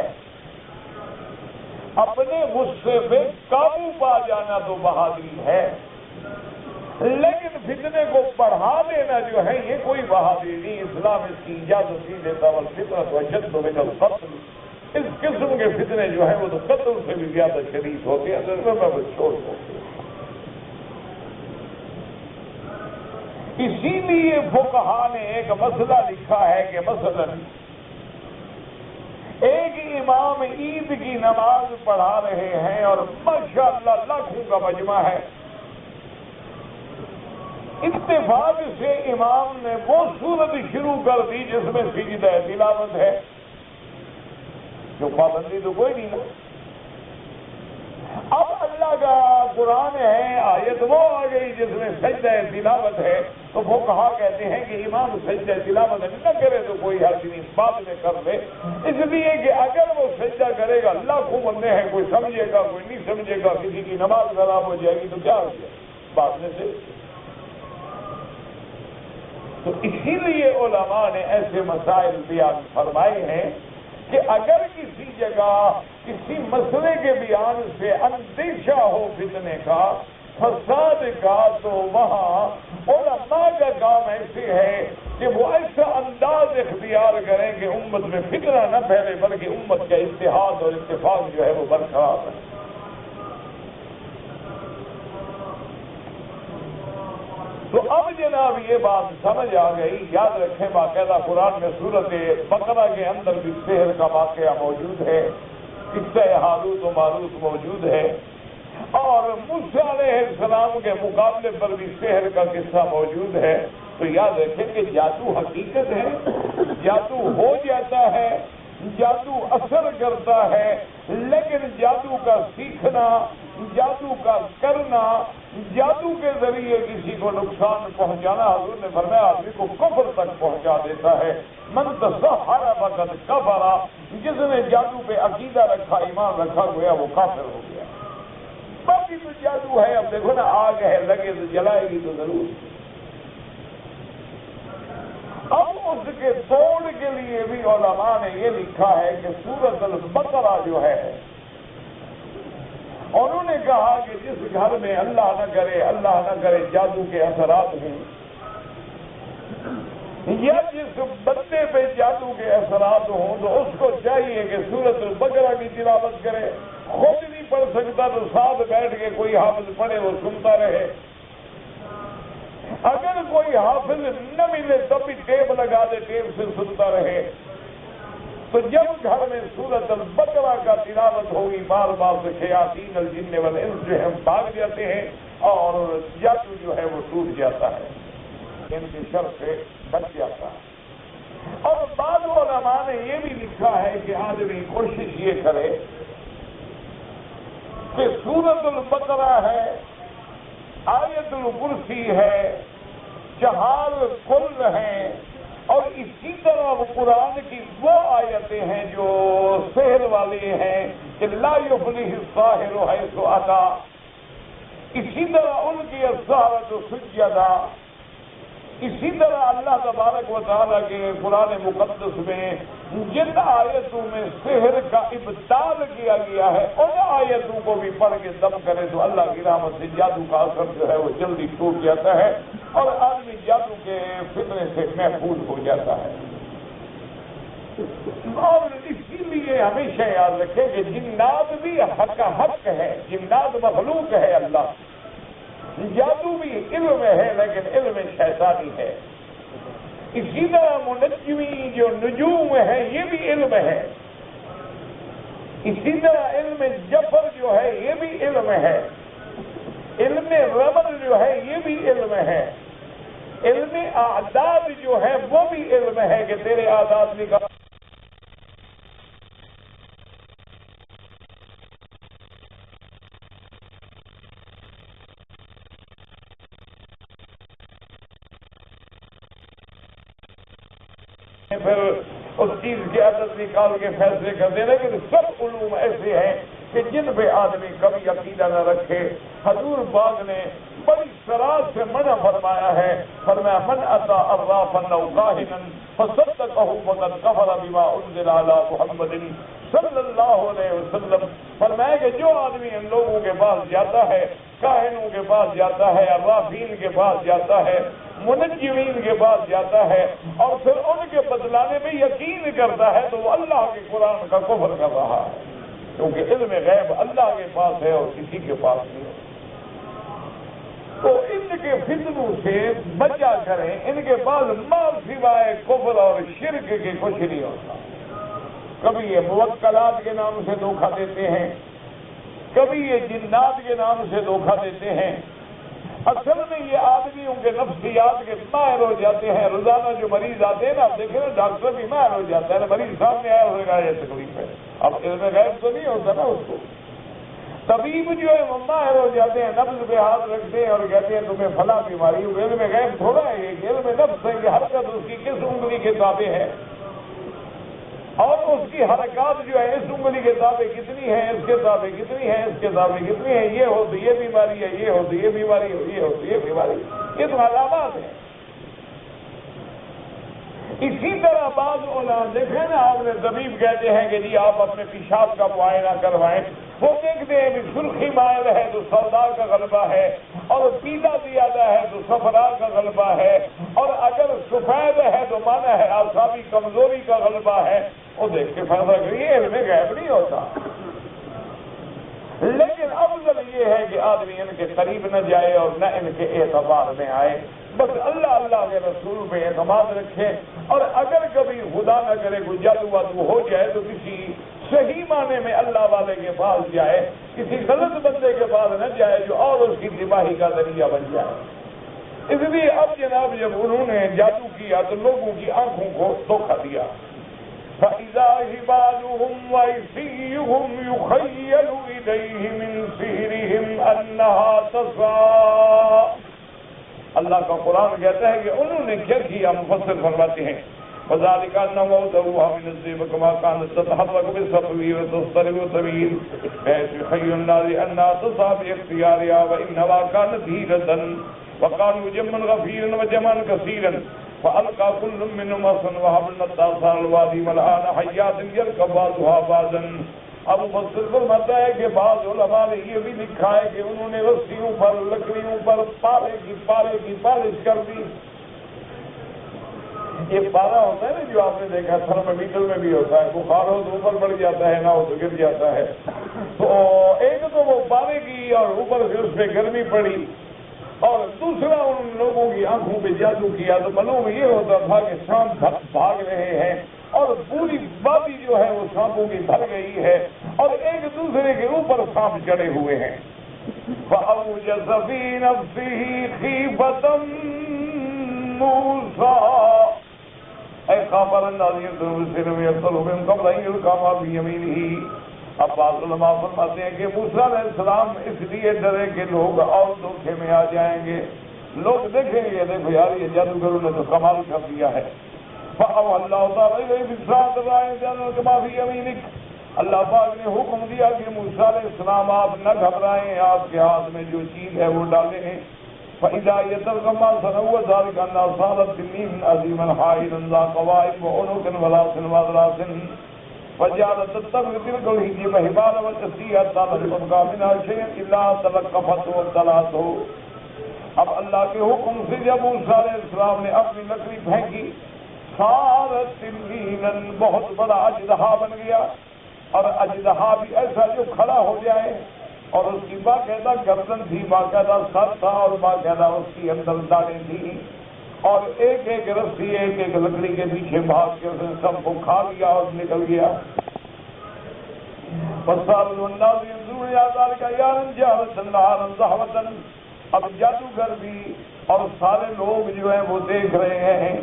Speaker 1: اپنے غصے پہ قابو پا جانا تو بہادری ہے، لیکن فتنے کو بڑھا دینا جو ہے یہ کوئی بہادری نہیں۔ اسلام اس کی اجازت نہیں دیتا، والفتنۃ اشد من القتل، اس قسم کے فتنے جو ہیں وہ تو قتل سے بھی زیادہ شدید ہوتے ہیں، میں چھوڑ دو۔ اسی لیے فقہا نے ایک مسئلہ لکھا ہے کہ مثلا ایک امام عید کی نماز پڑھا رہے ہیں اور ماشاءاللہ لاکھوں کا مجمع ہے، اتفاق سے امام نے وہ سورت شروع کر دی جس میں سجدہ تلاوت ہے، جو پابندی تو کوئی نہیں نا۔ اب اللہ کا قرآن ہے، آیت وہ آ گئی جس میں سجدہ تلاوت ہے، تو وہ کہا کہتے ہیں کہ امام سجدہ تلاوت نہ کرے تو کوئی حرج نہیں، بعد میں کر لے، اس لیے کہ اگر وہ سجدہ کرے گا لاکھوں بندے ہیں، کوئی سمجھے گا کوئی نہیں سمجھے گا، کسی کی نماز خراب ہو جائے گی تو کیا ہو جائے بعد میں سے۔ تو اسی لیے علماء نے ایسے مسائل بیان فرمائے ہیں کہ اگر کسی جگہ کسی مسئلے کے بیان سے اندیشہ ہو فتنے کا، فساد کا، تو وہاں علماء کا کام ہے ایسے ہے کہ وہ ایسا انداز اختیار کریں کہ امت میں فتنہ نہ پھیلے بلکہ امت کا اتحاد اور اتفاق جو ہے وہ برقرار رہے۔ تو اب جناب یہ بات سمجھ آ گئی، یاد رکھیں باقاعدہ قرآن میں سورۃ بقرہ کے اندر بھی سحر کا واقعہ موجود ہے، قصہ ہاروت و ماروت موجود ہے، اور موسیٰ علیہ السلام کے مقابلے پر بھی سحر کا قصہ موجود ہے۔ تو یاد رکھیں کہ جادو حقیقت ہے، جادو ہو جاتا ہے، جادو اثر کرتا ہے، لیکن جادو کا سیکھنا، جادو کا کرنا، جادو کے ذریعے کسی کو نقصان پہنچانا، حضور نے فرمایا آدمی کو کفر تک پہنچا دیتا ہے۔ من تسحر فقد کفر، جس نے جادو پہ عقیدہ رکھا، ایمان رکھا، گویا وہ کافر ہو گیا۔ باقی تو جادو ہے، اب دیکھو نا آگ ہے، لگے تو جلائے گی تو ضرور۔ اب اس کے توڑ کے لیے بھی علماء نے یہ لکھا ہے کہ سورۃ البقرہ جو ہے، انہوں نے کہا کہ جس گھر میں اللہ نہ کرے جادو کے اثرات ہیں، یا جس بندے پہ جادو کے اثرات ہوں، تو اس کو چاہیے کہ سورۃ البقرہ کی تلاوت کرے۔ خود نہیں پڑھ سکتا تو ساتھ بیٹھ کے کوئی حافظ پڑھے، وہ سنتا رہے۔ اگر کوئی حافظ نہ ملے تب بھی ٹیپ لگا دے، ٹیپ سے سنتا رہے۔ تو جب گھر میں سورۃ البقرہ کا تلاوت ہوگی، بار بار سے شیاطین الجن والانس جو ہے بھاگ جاتے ہیں اور جادو جو ہے وہ ٹوٹ جاتا ہے، ان کی شر سے بچ جاتا ہے۔ اور بعض علماء نے یہ بھی لکھا ہے کہ آدمی کوشش یہ کرے کہ سورۃ البقرہ ہے، آیت الکرسی ہے، چہار کل ہیں، اور اسی طرح وہ قرآن کی وہ آیتیں ہیں جو سحر والی ہیں کہ لا یفلح الساحر حیث اتی، اسی طرح ان کی السحرۃ سجدا، اسی طرح اللہ تبارک و تعالیٰ کے قرآن مقدس میں جن آیتوں میں سحر کا ابطال کیا گیا ہے، ان آیتوں کو بھی پڑھ کے دم کرے تو اللہ کی رحمت سے جادو کا اثر جو ہے وہ جلدی ٹوٹ جاتا ہے اور آدمی جادو کے فتنے سے محفوظ ہو جاتا ہے۔ اور اسی لیے ہمیشہ یاد رکھیں کہ جنات بھی حق ہے، جنات مخلوق ہے اللہ، جادو بھی علم ہے لیکن علم شیطانی ہے۔ اسی طرح منجمی جو نجوم ہے یہ بھی علم ہے، اسی طرح علم جفر جو ہے یہ بھی علم ہے، علم رمل جو ہے یہ بھی علم ہے، علم اعداد جو ہے وہ بھی علم ہے کہ تیرے اعداد نکال پھر اس چیز کی عادت نکال کے فیصلے کر دینا۔ لیکن سب علوم ایسے ہیں کہ جن پہ آدمی کبھی عقیدہ نہ رکھے۔ حضور پاک نے بڑی شرارت سے منع فرمایا ہے، فرمایا من اتی عرافا او کاہنا فصدقہ فقد کفر بما انزل علی محمد صلی اللہ علیہ وسلم، فرمایا کہ جو آدمی ان لوگوں کے پاس جاتا ہے، کاہنوں کے پاس جاتا ہے، عرافین کے پاس جاتا ہے، منجمین کے پاس جاتا ہے اور پھر ان کے بدلانے میں یقین کرتا ہے، تو وہ اللہ کے قرآن کا کفر کر رہا ہے، کیونکہ علم غیب اللہ کے پاس ہے اور کسی کے پاس نہیں۔ تو ان کے فتنوں سے بچا کریں، ان کے پاس مال سوائے کفر اور شرک کے کچھ نہیں ہوتا۔ کبھی یہ موکلات کے نام سے دھوکہ دیتے ہیں، کبھی یہ جنات کے نام سے دھوکہ دیتے ہیں۔ اصل میں یہ آدمیوں کے نفسیات کے ماہر ہو جاتے ہیں۔ روزانہ جو مریض آتے ہیں نا، آپ دیکھیں نا ڈاکٹر بھی ماہر ہو جاتا ہے نا، مریض سامنے آیا ہوئے گا یہ تکلیف ہے، اب علم غیب تو نہیں ہوتا نا اس کو۔ طبیب جو ہے وہ ماہر ہو جاتے ہیں، نبض پہ ہاتھ رکھتے ہیں اور کہتے ہیں تمہیں فلاں بیماری ہو۔ علم غیب تھوڑا ہے یہ، علم نفس ہے کہ حرکت اس کی کس انگلی کے تابع ہے اور اس کی حرکات جو ہے اس انگلی کے تابع کتنی ہے، اس کے تابع کتنی ہے، اس کے تابع کتنی ہے، یہ ہو تو یہ بیماری ہے، یہ ہو تو یہ بیماری ہو، یہ ہو تو یہ بیماری، یہ تو علامات ہیں۔ اسی طرح بعض علماء دیکھیں نا، آپ نے طبیب کہتے ہیں کہ جی آپ اپنے پیشاب کا معائنہ کروائیں، وہ دیکھتے ہیں کہ سرخی مائل ہے تو سودا کا غلبہ ہے، اور پیلا زیادہ ہے تو صفرا کا غلبہ ہے، اور فیض ہے تو مانا ہے آسابی کمزوری کا غلبہ ہے، وہ دیکھ کے فیصلہ کریے علم غیب نہیں ہوتا۔ لیکن افضل یہ ہے کہ آدمی ان کے قریب نہ جائے اور نہ ان کے اعتبار میں آئے، بس اللہ اللہ کے رسول پہ اعتماد رکھے، اور اگر کبھی خدا نہ کرے کوئی جادو وادو ہو جائے تو کسی صحیح معنی میں اللہ والے کے پاس جائے، کسی غلط بندے کے پاس نہ جائے جو اور اس کی تباہی کا ذریعہ بن جائے۔ اس لیے اب جناب جب انہوں نے جادو کیا تو لوگوں کی آنکھوں کو دھوکہ دیا۔ فَإِذَا حِبَالُهُمْ وَعِصِيُّهُمْ يُخَيَّلُ إِلَيْهِ مِنْ سِحْرِهِمْ أَنَّهَا تَسْعَىٰ۔ اللہ کا قرآن کہتا ہے کہ انہوں نے کیا کیا، مفسر فرماتے ہیں وَذَلِكَ أَنَّهُ أَوْضَعُوهَا مِنَ الزِّيبِ كَمَا كَانَتْ تَتَحَرَّكُ بِالسَّطْوِ وَتَضْطَرِبُ طَوِيلًا فَيَتَخَيَّلُ النَّاسُ أَنَّهَا تَسْعَىٰ بِاخْتِيَارِهَا وَإِنَّمَا كَانَتْ حِيلَةً وَقَالُوا جَمًّا غَفِيرًا وَجَمًّا كَثِيرًا فَأَلْقَىٰ كُلٌّ مِّنْهُمْ عَصًا وَحَبْلًا الطَّاسَارَ الْوَادِي مَلْآنَ حَيَّاتٍ يَرْكَبُ بَعْضُهَا بَعْضًا۔ اب مفسر فرماتا ہے کہ بعض علماء نے یہ بھی لکھا ہے کہ انہوں نے رسیوں پر لکڑیوں پر پارے کی پالش کر دی۔ یہ پارا ہوتا ہے نا جو آپ نے دیکھا تھرمامیٹر میں بھی ہوتا ہے، بخار ہو تو اوپر بڑھ جاتا ہے، نہ ہو تو گر جاتا ہے۔ تو ایک تو وہ پارے کی اور اوپر سے اس پہ گرمی پڑی، اور دوسرا ان لوگوں کی آنکھوں پہ جادو کیا تو معلوم یہ ہوتا تھا کہ سانپ بھاگ رہے ہیں اور پوری وادی جو ہے وہ سانپوں کی بھر گئی ہے اور ایک دوسرے کے اوپر سانپ چڑھے ہوئے ہیں۔ فَأَوْجَسَ فِي نَفْسِهِ خِيفَةً مُوسَىٰ اے خبر اندازی قبل ان یلقیٰ ما فی یمینہ۔ اب بعض علماء فرماتے ہیں کہ موسیٰ علیہ السلام اس لیے ڈرے کہ لوگ اور دھوکے میں آ جائیں گے، لوگ دیکھیں گے دیکھو یار یہ جادوگروں نے تو کمال کر دیا ہے۔ فَأَوْحَى اللَّهُ تَعَالَىٰ إِلَيْهِ بِالسَّاعَةِ رَأَيْتَ مَا فِي يَمِينِكَ۔ اللہ پاک نے حکم دیا کہ موسیٰ علیہ السلام آپ نہ گھبرائیں، آپ کے ہاتھ میں جو چیز ہے وہ ڈالیں۔ فَإِذَا يَتَلْقَى مَا صَنَعُوا ذَلِكَ أَنَّهَا صَارَتْ تِنِّينًا عَظِيمًا حَائِلًا ذَا قَوَائِمَ وَعُنُقٍ وَرَاسٍ وَأَذْرَاسٍ فَجَعَلَتْ تَتَّخِذُ تِلْكَ الْحِجَابَ حِبَالًا وَتَسْيِّرًا حَتَّىٰ لَمْ يَبْقَ مِنْهَا شَيْءٌ إِلَّا تَلَقَّفَتْهُ وَابْتَلَعَتْهُ۔ اب اللہ کے حکم سے جب موسیٰ علیہ السلام نے اپنی لکڑی پھینکی، صارت تنین، بہت بڑا اژدہا بن گیا، اور اژدہا بھی ایسا جو کھڑا ہو جائے، اور اس کی باقاعدہ گردن تھی، باقاعدہ سر تھا، اور باقاعدہ اس کی اندر داڑیں تھی، اور ایک ایک رسی ایک ایک لکڑی کے پیچھے بھاگ کے اس نے سب کو کھا لیا اور نکل گیا۔ اب جادوگر بھی اور سارے لوگ جو ہیں وہ دیکھ رہے ہیں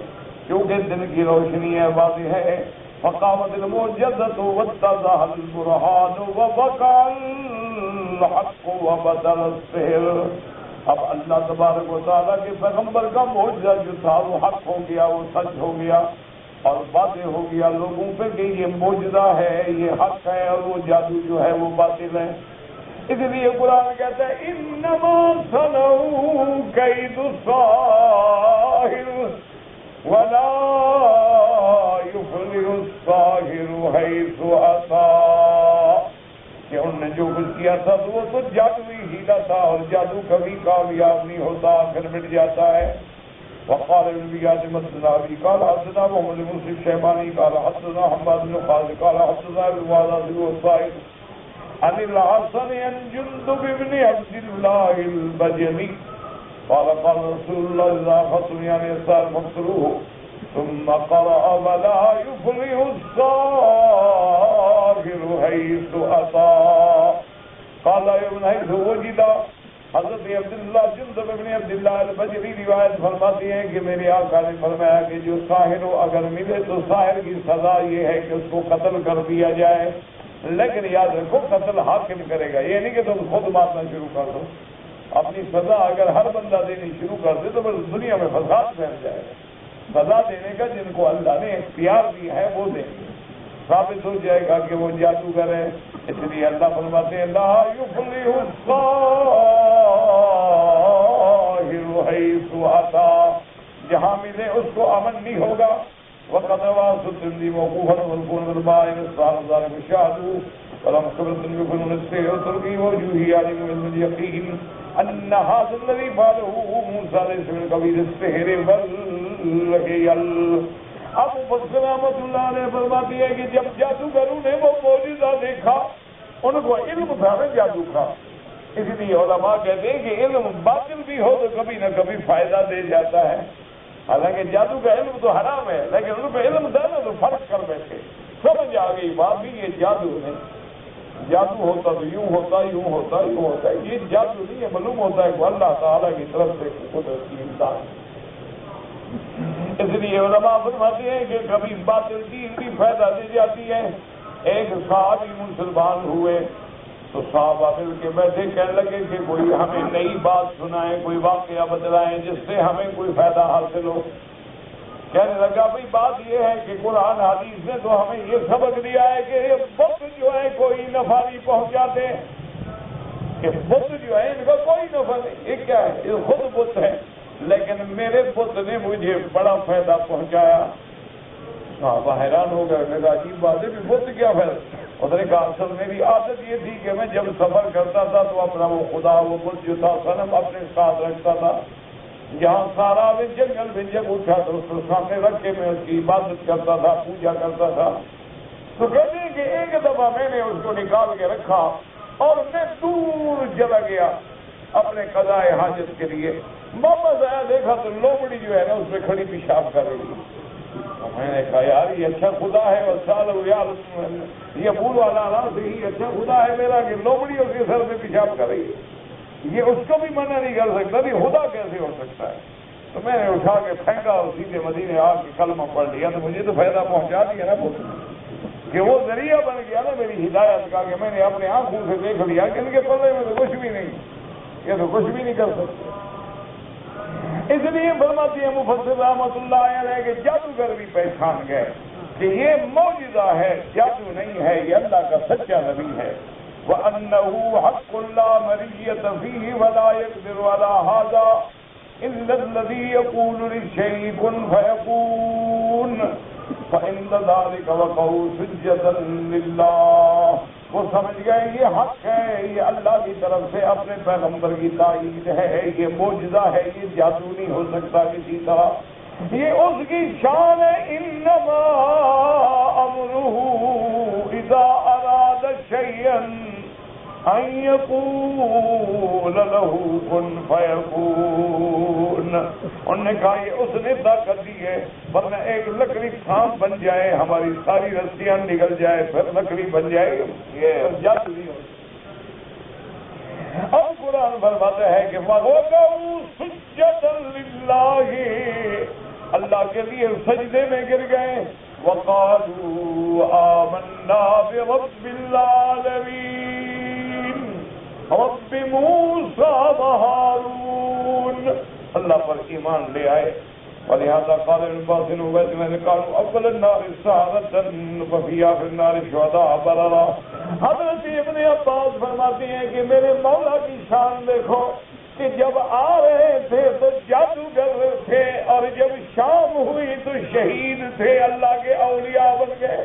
Speaker 1: کیونکہ دن کی روشنی ہے، واضح ہے۔ فقامت المعجزۃ واتضح البرہان وبقى الحق وبطل السحر۔ اب اللہ تبارک و تعالیٰ کے پیغمبر کا معجزہ جو تھا وہ حق ہو گیا، وہ سچ ہو گیا اور واضح ہو گیا لوگوں پہ کہ یہ معجزہ ہے، یہ حق ہے، اور وہ جادو جو ہے وہ باطل ہے۔ اس لیے قرآن کہتا ہے انما صنعوا کید الساحر ولا یفلح الساحر حیث اتی، کہ انہوں نے جو کچھ کیا تھا وہ تو جادوی ہیلا تھا، اور جادو کبھی کامیاب نہیں ہوتا، آخر مٹ جاتا ہے۔ وقال الانبیاء مثل ابی قال حدثنا محمد بن مسلم شیبانی قال حدثنا حماد بن خالد قال حدثنا الوالد والصائد عن الحسن عن جندب بن عبد الله البجلي قال قال رسول الله اذا خطب يعني السائل فاقتلوه ثم قرأ ولا يفلح الساحر حيث أتى قال ابن حيث وجد۔ حضرت عبداللہ جندب بن عبداللہ البجلی روایت فرماتی ہیں کہ میرے آقا نے فرمایا کہ جو ساحر ہو اگر ملے تو ساحر کی سزا یہ ہے کہ اس کو قتل کر دیا جائے، لیکن یاد رکھو قتل حاکم کرے گا، یہ نہیں کہ تم خود مارنا شروع کر دو۔ اپنی سزا اگر ہر بندہ دینی شروع کر دے تو بس دنیا میں فساد پھیل جائے گا۔ سزا دینے کا جن کو اللہ نے اختیار دیا ہے وہ دیں گے، ثابت ہو جائے گا کہ وہ جادوگر ہے۔ اس لیے اللہ فرماتے ہیں لا یفلح الساحر حیث اتی، جہاں ملے اس کو امن نہیں ہوگا۔ وقد واس التندی موقوفا والكون بالبائن الصار ذلك الشهد ولم خبرت بكل السحر تركي وجوهي علم علم اليقين ان هذا الذي فعله موسى ليس من قبيل السحر بل اب مفسر رحمۃ اللہ نے فرماتی ہے کہ جب جادوگروں نے وہ معجزہ دیکھا ان کو علم تھا نا جادو کا، اس لیے علماء کہتے ہیں کہ علم باطل بھی ہو تو کبھی نہ کبھی فائدہ دے جاتا ہے. حالانکہ جادو کا علم تو حرام ہے، لیکن ان کو علم تھا نا تو فرق کر بیٹھے، سمجھ آ گئی بات بھی یہ جادو نہیں. جادو ہوتا تو یوں ہوتا یوں ہوتا یوں ہوتا ہے، یہ جادو نہیں ہے، معلوم ہوتا ہے کہ اللہ تعالیٰ کی طرف سے قدرت کی امداد. اس لیے علماء فرماتے ہیں کہ کبھی باطل دین بھی فائدہ دے جاتی ہے. ایک صحابی مسلمان ہوئے تو صحابہ مل کے بیٹھے کہنے لگے کہ کوئی ہمیں نئی بات سنائیں، کوئی واقعہ بتلائیں جس سے ہمیں کوئی فائدہ حاصل ہو. کہنے لگا بھئی بات یہ ہے کہ قرآن حدیث نے تو ہمیں یہ سبق دیا ہے کہ یہ بت جو ہے کوئی نفع نہیں پہنچاتے، کہ بت جو ہے ان کا کوئی نفع نہیں. یہ کیا ہے؟ یہ خود بت ہے، لیکن میرے بت نے مجھے بڑا فائدہ پہنچایا. صحابہ حیران ہو گئے. میں نے کہا عجیب بات ہے، بت کیا فائدہ؟ اس نے کہا اصل میری عادت یہ تھی کہ میں جب سفر کرتا تھا تو اپنا وہ خدا وہ بت جو تھا صنم اپنے ساتھ رکھتا تھا. جہاں سارا میں جنگل میں جب اٹھا تو اس کو سامنے رکھ کے میں اس کی عبادت کرتا تھا، پوجا کرتا تھا. تو کہتے ہیں کہ ایک دفعہ میں نے اس کو نکال کے رکھا اور میں دور چلا گیا اپنے قضاء حاجت کے لیے. واپس آیا دیکھا تو لومڑی جو ہے نا اس پہ کھڑی پیشاب کر رہی تھی. میں نے کہا یار یہ اچھا خدا ہے، اور سال یار یہ بھول والا نا سے ہی اچھا خدا ہے میرا کہ لومڑی اس کے سر پہ پیشاب کر رہی ہے. یہ اس کو بھی منع نہیں کر سکتا بھی خدا کیسے ہو سکتا ہے. تو میں نے اٹھا کے پھینکا اور سیدھے مدینے آ کے کلمہ پڑھ لیا. تو مجھے تو فائدہ پہنچا دیا نا کہ وہ ذریعہ بن گیا نا میری ہدایت کا، کہ میں نے اپنے آنکھوں سے دیکھ لیا کہ ان کے پلے میں تو کچھ بھی نہیں، یہ تو کچھ بھی نہیں کر سکتے. اس لیے فرماتی ہے مفسر رحمۃ اللہ علیہ کہ جادوگر بھی پہچان گئے کہ یہ معجزہ ہے، جادو نہیں ہے، یہ اللہ کا سچا نبی ہے. وَأَنَّهُ حَقٌّ لَا مَرِيَّةَ فِيهِ وَلَا يَقْدِرُ عَلَى هَذَا إِلَّا الَّذِي يَقُولُ لِلشَّيْءِ كُن فَيَكُونُ فَإِنَّ ذَلِكَ وَقَعُوا سُجَّدًا لِلَّهِ. وہ سمجھ گئے یہ حق ہے، یہ اللہ کی طرف سے اپنے پیغمبر کی تائید ہے، یہ معجزہ ہے، یہ جادو نہیں ہو سکتا کسی طرح، یہ اس کی شان ہے. انما امرہ اذا اراد شیئا ان یقول له کن فیکون. انہوں نے کہا یہ اس نے طاقت دی ہے، ورنہ ایک لکڑی خام بن جائے، ہماری ساری رسیاں نکل جائے پھر لکڑی بن جائے، یہ جادو نہیں ہو. اب قرآن فرماتا ہے کہ وَوَقَعُوا سُجَّدًا لِلَّهِ، اللہ کے لیے سجدے میں گر گئے. وَقَالُوا آمَنَّا بِرَبِّ الْعَالَمِينَ رَبِّ مُوسَىٰ وَهَارُونَ، اللہ پر ایمان لے آئے. ولہذا قال الباطن وَإِذْ قالوا أَوَّلَ النَّارِ سَاعَةً وَفِي آخِرِ النَّارِ شُهَدَاءَ بَرَرًا. حضرت ابن عباس فرماتے ہیں کہ میرے مولا کی شان دیکھو کہ جب آ رہے تھے تو جادوگر تھے، اور جب شام ہوئی تو شہید تھے، اللہ کے اولیاء بن گئے.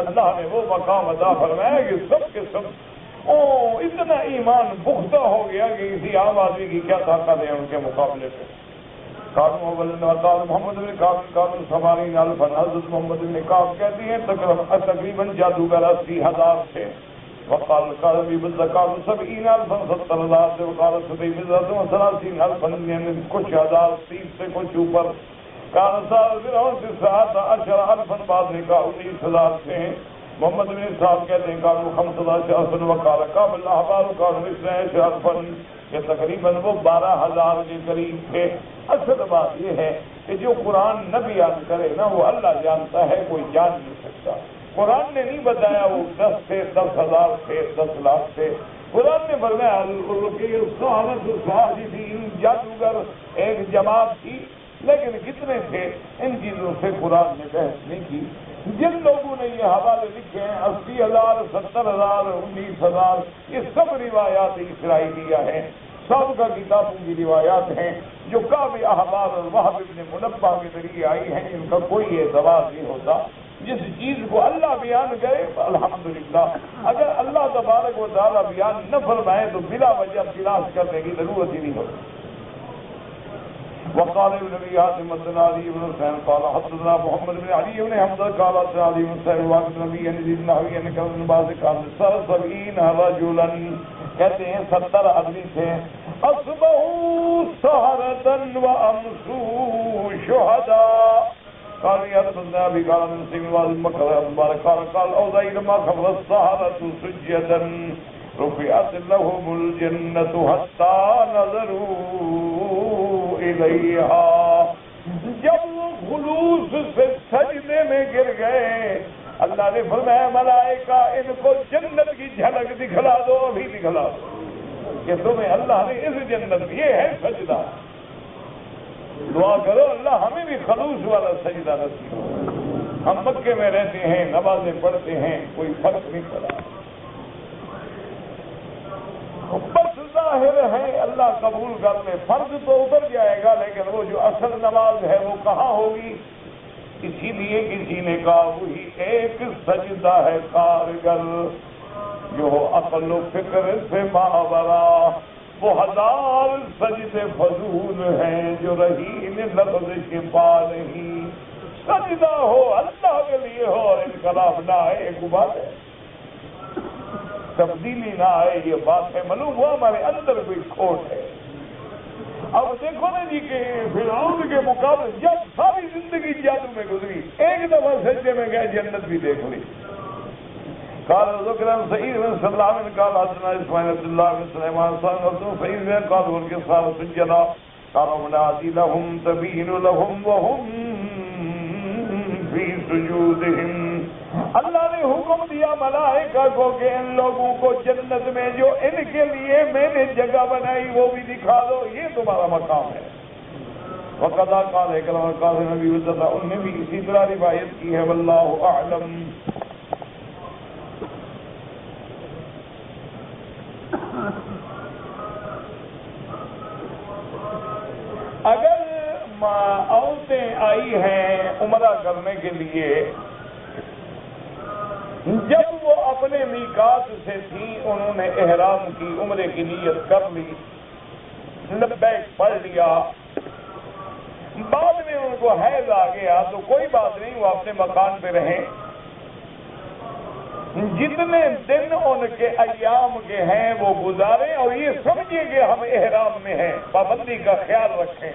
Speaker 1: اللہ نے وہ مقام عطا فرمایا کہ سب کے سب اتنا ایمان پختہ ہو گیا کہ کسی عام آدمی کی کیا طاقت ہے ان کے مقابلے پہ. قانون محمد بن قانون سواری الفن، حضرت محمد بن کعب کہتی ہیں تقریباً جادوگر 80,000 تھے. وقال قاضی بالذکار 70,000 70,000 سے وقال سبی بالذات 30,000 یعنی کچھ ہزار 30 سے کچھ اوپر. کان سال فرعون سے 17,000 بعد نے کہا 19,000 سے ہیں. محمد بن صاحب کہتے ہیں قانون 15,000 وقال قابل احبار قانون 12,000 یہ تقریباً وہ 12,000 کے قریب تھے. اصل بات یہ ہے کہ جو قرآن نہ بیان کرے نا وہ اللہ جانتا ہے، کوئی جان نہیں سکتا. قرآن نے نہیں بتایا وہ 10 تھے، 10,000 تھے، 10 لاکھ تھے. قرآن نے فرمایا جادوگر ایک جماعت تھی، لیکن کتنے تھے ان چیزوں سے قرآن نے بحث نہیں کی. جن لوگوں نے یہ حوالے لکھے ہیں 80,000 70,000 19,000 یہ سب روایات اسرائیلیہ ہیں، سب کا کتابوں کی روایات ہیں جو کعب احبار اور وہب ابن منبہ کے ذریعے آئی ہیں. ان کا کوئی اعتبار نہیں ہوتا. جس چیز کو اللہ بیان کرے الحمدللہ، اگر اللہ تبارک و تعالیٰ بیان نہ فرمائے تو بلا وجہ تلاش کرنے کی ضرورت ہی نہیں ہوتی. وقال ابن ابي حاتم حدثنا علي بن حسين قال حدثنا محمد بن علي بن حمزه قال حدثنا علي بن سعيد واقد نبی يزيد بن ابي ان كان بعض قال 70 رجلا کہتے ہیں 70 آدمی تھے اصبحوا سحرة وامسوا شهداء قال حدثنا ابي قال من سيد مكه مبارك قال اوزاعي لما خبر السحرة سجدا رفعت لهم الجنة حتى نظروا إليها جب وہ خلوص سے سجدے میں گر گئے اللہ نے فرمایا ملائکہ ان کو جنت کی جھلک دکھلا دو ابھی دکھلا دو کہ تمہیں اللہ نے اس جنت یہ ہے سجدہ دعا کرو اللہ ہمیں بھی خلوص والا سجدہ نصیب ہو ہم مکے میں رہتے ہیں نمازیں پڑھتے ہیں کوئی فرق نہیں پڑا بس ظاہر ہے اللہ قبول کر لے فرض تو اتر جائے گا لیکن وہ جو اصل نماز ہے وہ کہاں ہوگی اسی لیے کسی نے کہا وہی ایک سجدہ ہے کارگر جو عقل و فکر سے ماورا وہ 1000 سجدے فضول ہیں جو رہین لفظ شفا نہیں سجدہ ہو اللہ کے لیے ہو اور انقلاب نہ آئے ایک بات ہے تبدیلی نہ آئے یہ بات ہے معلوم ہوا ہمارے اندر کوئی کھوٹ ہے اب دیکھو نا جی کہ فرعون کے مقابلے جب ساری زندگی جادو میں گزری ایک دفعہ سجدے میں گئے جنت بھی دیکھ لی قال ذکر سعید بن سلام قال حدثنا اسماعیل عبد الله بن سليمان عبد سعید بن قال ان کے ساتھ سجدا قالوا منادي لهم تبين لهم وهم في سجودهم اللہ نے حکم دیا ملائکہ کو کہ ان لوگوں کو جنت میں جو ان کے لیے میں نے جگہ بنائی وہ بھی دکھا دو یہ تمہارا مقام ہے وقضا قال اکرم قال نبی وسلم ان نے بھی اسی طرح روایت کی ہے واللہ اعلم اگر عورتیں آئی ہیں عمرہ کرنے کے لیے جب وہ اپنے میقات سے تھیں انہوں نے احرام کی عمرے کی نیت کر لی لبیک پڑھ لیا بعد میں ان کو حیض آ گیا تو کوئی بات نہیں وہ اپنے مکان پہ رہیں جتنے دن ان کے ایام کے ہیں وہ گزاریں اور یہ سمجھیں کہ ہم احرام میں ہیں پابندی کا خیال رکھیں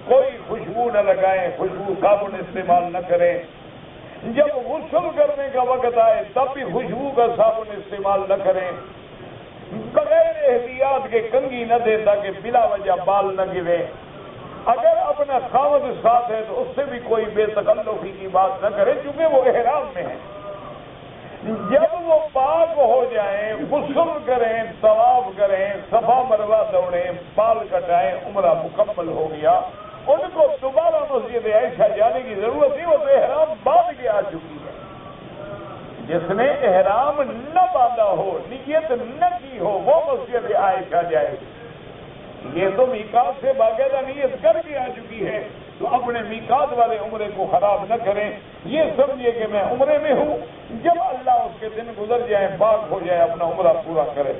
Speaker 1: کوئی خوشبو نہ لگائیں خوشبو صابن استعمال نہ کریں جب غسل کرنے کا وقت آئے تب بھی خوشبو کا صابن استعمال نہ کریں بغیر احتیاط کے کنگھی نہ دیں تاکہ بلا وجہ بال نہ گرے اگر اپنا خاوند ساتھ ہے تو اس سے بھی کوئی بے تکلفی کی بات نہ کرے چونکہ وہ احرام میں ہے جب وہ پاک ہو جائیں غسل کریں طواف کریں صفا مروہ دوڑیں بال کٹائیں عمرہ مکمل ہو گیا ان کو دوبارہ مسجد عائشہ جانے کی ضرورت نہیں وہ تو احرام باندھ کے آ چکی ہے جس نے احرام نہ باندھا ہو نیت نہ کی ہو وہ مسجد عائشہ جائے یہ تو میقات سے باقاعدہ نیت کر کے آ چکی ہے تو اپنے میقات والے عمرے کو خراب نہ کریں یہ سمجھیے کہ میں عمرے میں ہوں جب اللہ اس کے دن گزر جائے پاک ہو جائے اپنا عمرہ پورا کرے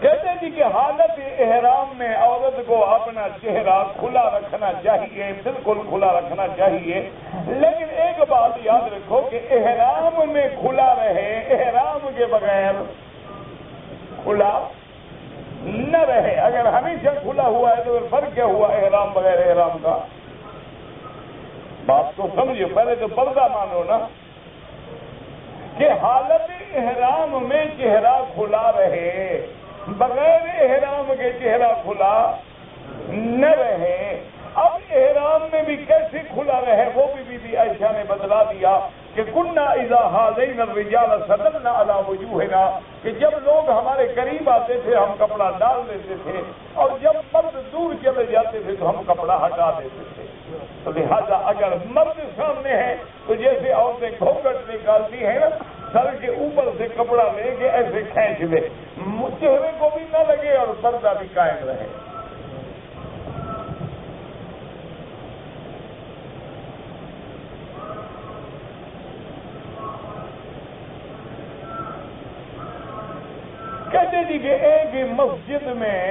Speaker 1: کہتے ہیں کہ حالت احرام میں عورت کو اپنا چہرہ کھلا رکھنا چاہیے بالکل کھلا رکھنا چاہیے لیکن ایک بات یاد رکھو کہ احرام میں کھلا رہے احرام کے بغیر کھلا نہ رہے اگر ہمیشہ کھلا ہوا ہے تو فرق کیا ہوا احرام بغیر احرام کا بات تو سمجھو پہلے تو پردہ مانو نا کہ حالت احرام میں چہرہ کھلا رہے بغیر احرام کے چہرہ کھلا نہ رہے اب احرام میں بھی کیسے کھلا رہے وہ بھی بی عائشہ نے بتلا دیا کہ کننا اذا حاذین الرجال سدلنا علی وجوہنا کہ جب لوگ ہمارے قریب آتے تھے ہم کپڑا ڈال دیتے تھے اور جب مرد دور چلے جاتے تھے تو ہم کپڑا ہٹا دیتے تھے تو لہذا اگر مرد سامنے ہے تو جیسے عورتیں گھونگھٹ نکالتی ہیں نا سر کے اوپر سے کپڑا لے کے ایسے کھینچ لے چہرے کو بھی نہ لگے اور پردہ بھی قائم رہے کہتے جی کہ ایک ہی مسجد میں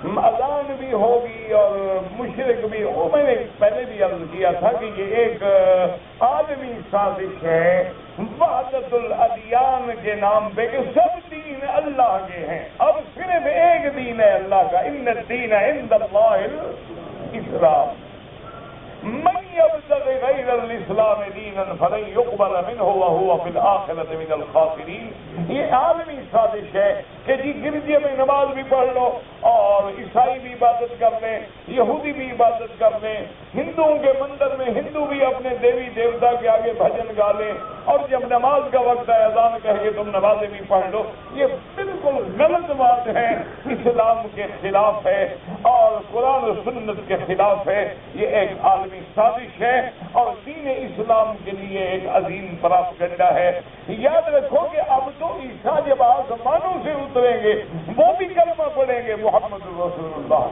Speaker 1: اذان بھی ہوگی اور مشرک بھی ہو. میں نے پہلے بھی عرض کیا تھا کہ یہ ایک عالمی سازش ہے وحدت الادیان کے نام پہ کہ سب دین اللہ کے ہیں. اب صرف ایک دین ہے اللہ کا. ان الدین عند اللہ الاسلام. من يبتغي غير الاسلام دینا فلن يقبل منه وهو في الاخرة من الخاسرین. یہ عالمی سازش ہے کہ جی گرجے میں نماز بھی پڑھ لو اور عیسائی بھی عبادت کر لیں, یہودی بھی عبادت کر لیں, ہندوؤں کے مندر میں ہندو بھی اپنے دیوی دیوتا کے آگے بھجن گا لیں, اور جب نماز کا وقت ہے اذان کہہ کے تم نمازیں بھی پڑھ لو. یہ بالکل غلط بات ہے, اسلام کے خلاف ہے اور قرآن و سنت کے خلاف ہے. یہ ایک عالمی سازش ہے اور دین اسلام کے لیے ایک عظیم پراپگنڈا ہے. یاد رکھو کہ اب تو عیسیٰ جب آسمانوں سے اتریں گے وہ بھی کلمہ پڑھیں گے محمد رسول اللہ.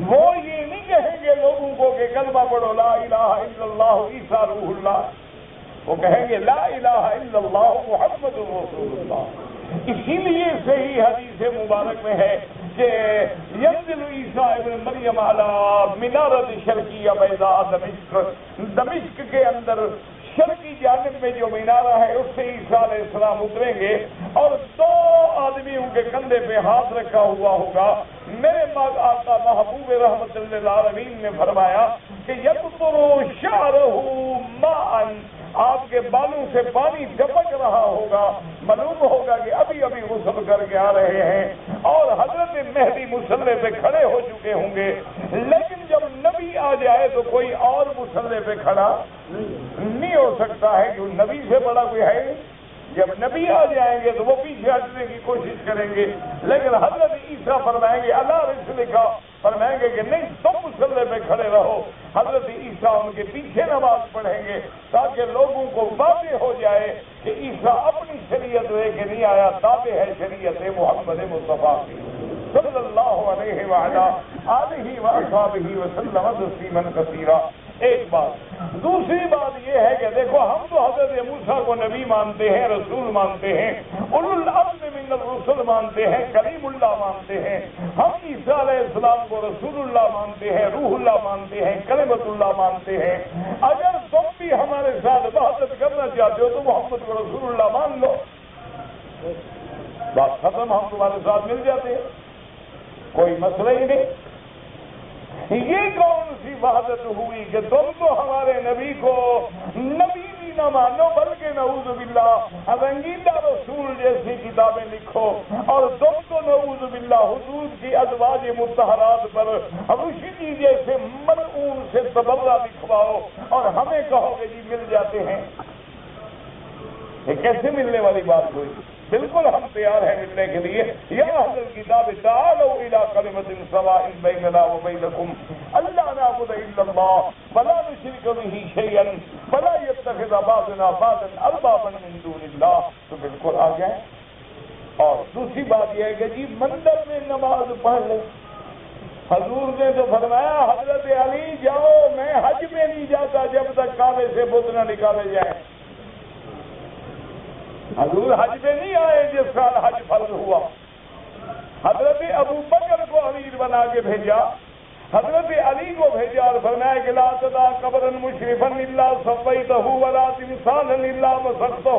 Speaker 1: وہ یہ نہیں کہیں گے لوگوں کو کہ کلمہ پڑھو لا الہ الا اللہ عیسیٰ روح اللہ. وہ کہیں گے لا الہ الا اللہ محمد رسول اللہ. اسی لیے صحیح حدیث مبارک میں ہے کہ ینزل عیسیٰ ابن مریم علی منارۃ شرقیہ بیضاء دمشق کے اندر شرقی جانب میں جو مینارہ ہے اس سے عیسیٰ علیہ السلام اتریں گے اور 2 آدمی ان کے کندھے پہ ہاتھ رکھا ہوا ہوگا. میرے آقا محبوب رحمت للعالمین نے فرمایا کہ یقطر شعرہ ماء, آپ کے بالوں سے پانی ٹپک رہا ہوگا. معلوم ہوگا کہ ابھی ابھی غسل کر کے آ رہے ہیں اور حضرت مہدی مصلے پہ کھڑے ہو چکے ہوں گے. لیکن جب نبی آ جائے تو کوئی اور مصلے پہ کھڑا نہیں ہو سکتا ہے کہ نبی سے بڑا کوئی ہے. جب نبی آ جائیں گے تو وہ پیچھے ہٹنے کی کوشش کریں گے, لیکن حضرت عیسیٰ فرمائیں گے اللہ رسول لکھا, فرمائیں گے کہ نہیں تم مصلے پہ کھڑے رہو. حضرت عیسیٰ ان کے پیچھے نماز پڑھیں گے تاکہ لوگوں کو واضح ہو جائے کہ عیسیٰ اپنی شریعت لے کے نہیں آیا, تابع ہے شریعت محمد مصطفیٰ کی صلی اللہ علیہ وعلا آلہ واصحابہ وسلم تسلیما کثیرا. ایک بات. دوسری بات یہ ہے کہ دیکھو ہم تو حضرت موسیٰ کو نبی مانتے ہیں, رسول مانتے ہیں, اولو العزم من الرسل مانتے ہیں, کلیم اللہ مانتے ہیں. ہم عیسیٰ علیہ السلام کو رسول اللہ مانتے ہیں, روح اللہ مانتے ہیں, کلمت اللہ مانتے ہیں. اگر تم بھی ہمارے ساتھ وحدت کرنا چاہتے ہو تو محمد کو رسول اللہ مان لو, بات ختم. ہم تمہارے ساتھ مل جاتے ہیں, کوئی مسئلہ ہی نہیں. یہ کون سی وحدت ہوئی کہ تم تو ہمارے نبی کو نبی بھی نہ مانو بلکہ نعوذ باللہ رنگیلا رسول جیسی کتابیں لکھو, اور تم تو نعوذ باللہ حضور کی ازواج مطہرات پر رشدی جیسے ملعون سے تبرہ لکھواؤ اور ہمیں کہو کہ جی مل جاتے ہیں. یہ کیسے ملنے والی بات ہوئی؟ بالکل ہم تیار ہیں ملنے کے لیے. یا اہل الکتاب تعالوا الی کلمۃ سواء بیننا وبینکم الا نعبد الا اللہ ولا نشرک به شیئا ولا یتخذ بعضنا بعضا اربابا من دون اللہ. تو بالکل آ جائیں. اور دوسری بات یہ ہے کہ جی مندر میں نماز پڑھ لیں. حضور نے تو فرمایا حضرت علی جاؤ, میں حج میں نہیں جاتا جب تک کعبے سے بت نہ نکالے جائیں. حضور حج پہ نہیں آئے جس سال حج فرض ہوا. حضرت ابو بکر کو امیر بنا کے بھیجا, حضرت علی کو بھیجا اور فرمایا کہ لا تدع قبرا مشرفا الا سویتہ ولا تمثالا الا مسختہ,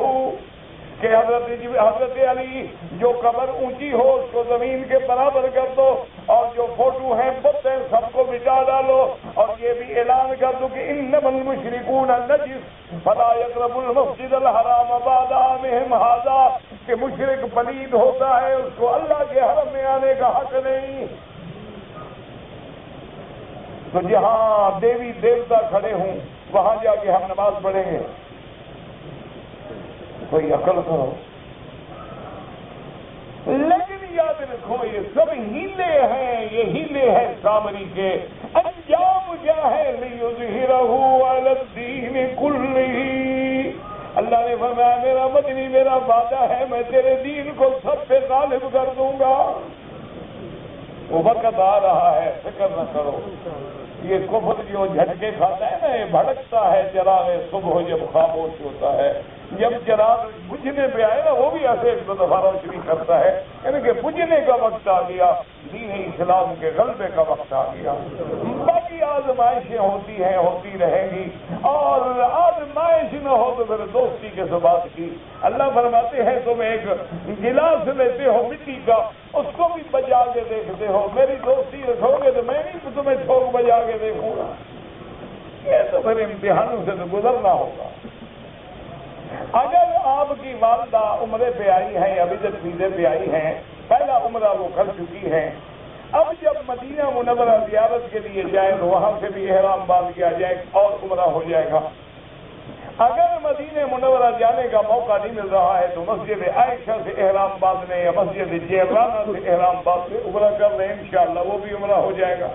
Speaker 1: کہ حضرت علی جو قبر اونچی ہو اس کو زمین کے برابر کر دو, اور جو فوٹو ہیں بت ہیں سب کو مٹا ڈالو, اور یہ بھی اعلان کر دو کہ انما المشرکون نجس فلا یقربوا المسجد الحرام بعد عامهم ھذا, کہ مشرک پلید ہوتا ہے اس کو اللہ کے حرم میں آنے کا حق نہیں. تو جہاں دیوی دیوتا کھڑے ہوں وہاں جا کے ہم نماز پڑھیں گے. کوئی عقل کرو. لیکن یاد رکھو یہ سب ہیلے ہیں, یہ ہیلے ہیں سامری کے. انجام کیا ہے؟ لیظہرہ علی الدین کلہ. اللہ نے فرمایا میرا مدنی میرا وعدہ ہے میں تیرے دین کو سب پہ غالب کر دوں گا. وہ وقت آ رہا ہے, فکر نہ کرو. یہ کفر جو جھٹکے کھاتا ہے نا, یہ بھڑکتا ہے چراغ صبح جب خاموش ہوتا ہے. جب چراغ بجھنے پہ آئے نا وہ بھی ایسے ایک دو دفعہ روشنی کرتا ہے، یعنی کہ بجھنے کا وقت آ گیا، دین اسلام کے غلبے کا وقت آ گیا۔ باقی آزمائشیں ہوتی ہیں، ہوتی رہیں گی، اور آزمائش نہ ہو تو پھر دوستی کے ثبات کی۔ اللہ فرماتے ہیں تم ایک گلاس لیتے ہو مٹی کا، اس کو بھی بجا کے دیکھتے ہو، میری دوستی رکھو گے تو میں نہیں تمہیں ٹھوک بجا کے دیکھوں گا۔ یہ تو پھر امتحانوں سے تو گزرنا ہوگا۔ اگر آپ کی والدہ عمرے پہ آئی ہیں یا بدعت ویزے پہ آئی ہیں، پہلا عمرہ وہ کر چکی ہیں، اب جب مدینہ منورہ زیارت کے لیے جائیں تو وہاں سے بھی احرام باندھ کیا جائے اور عمرہ ہو جائے گا۔ اگر مدینہ منورہ جانے کا موقع نہیں مل رہا ہے تو مسجد عائشہ سے احرام باندھنے یا مسجد جعرانہ سے احرام باندھ کے عمرہ کر لیں، انشاءاللہ وہ بھی عمرہ ہو جائے گا۔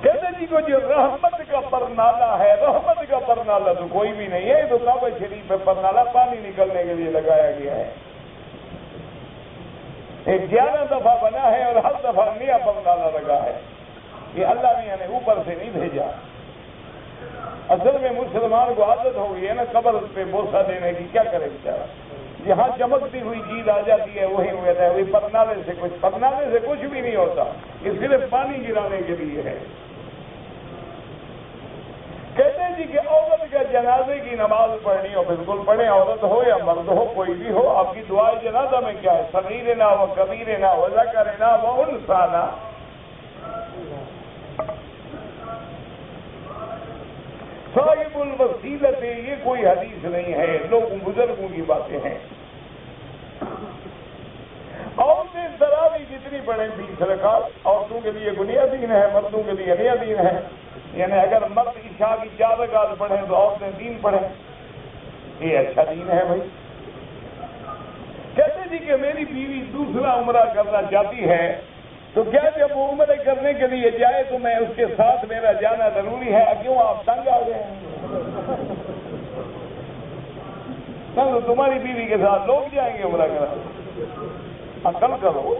Speaker 1: کہتے جی کو جو رحمت کا پرنالہ ہے، رحمت کا پرنالہ تو کوئی بھی نہیں ہے، تو کعبہ شریف میں پرنالہ پانی نکلنے کے لیے لگایا گیا ہے، 11 دفعہ بنا ہے اور ہر دفعہ نیا پرنالہ لگا ہے۔ یہ اللہ میاں نے اوپر سے نہیں بھیجا۔ اصل میں مسلمان کو عادت ہو گئی ہے نا قبر پہ بوسہ دینے کی، کیا کرے بیچارہ، جہاں چمکتی ہوئی چیز آ جاتی ہے وہی ہو جاتا ہے، وہی پرنالے سے کچھ بھی نہیں ہوتا، یہ صرف پانی گرانے کے لیے ہے۔ کہتے ہیں جی کہ عورت کا جنازے کی نماز پڑھنی ہو، بالکل پڑھیں، عورت ہو یا مرد ہو کوئی بھی ہو، آپ کی دعائے جنازہ میں کیا ہے؟ صغیرنا و کبیرنا و ذکرنا و انثانا۔ صاحب الوسیلت، یہ کوئی حدیث نہیں ہے، لوگ بزرگوں کی باتیں ہیں۔ عورتیں تراویح جتنی پڑھیں 20 رکعت، عورتوں کے لیے گنیا دین ہے، مردوں کے لیے نیا دین ہے، یعنی اگر مرد عشاء کی 4 رکعت پڑھیں تو عورتیں 3 پڑھیں، یہ اچھا دین ہے بھائی۔ کہتے جی کہ میری بیوی دوسرا عمرہ کرنا چاہتی ہے تو کیا جب وہ عمرے کرنے کے لیے جائے تو میں اس کے ساتھ میرا جانا ضروری ہے؟ کیوں آپ تنگ آ گئے ہیں؟ تو تمہاری بیوی کے ساتھ لوگ جائیں گے عمرہ کرنا، عقل کرو،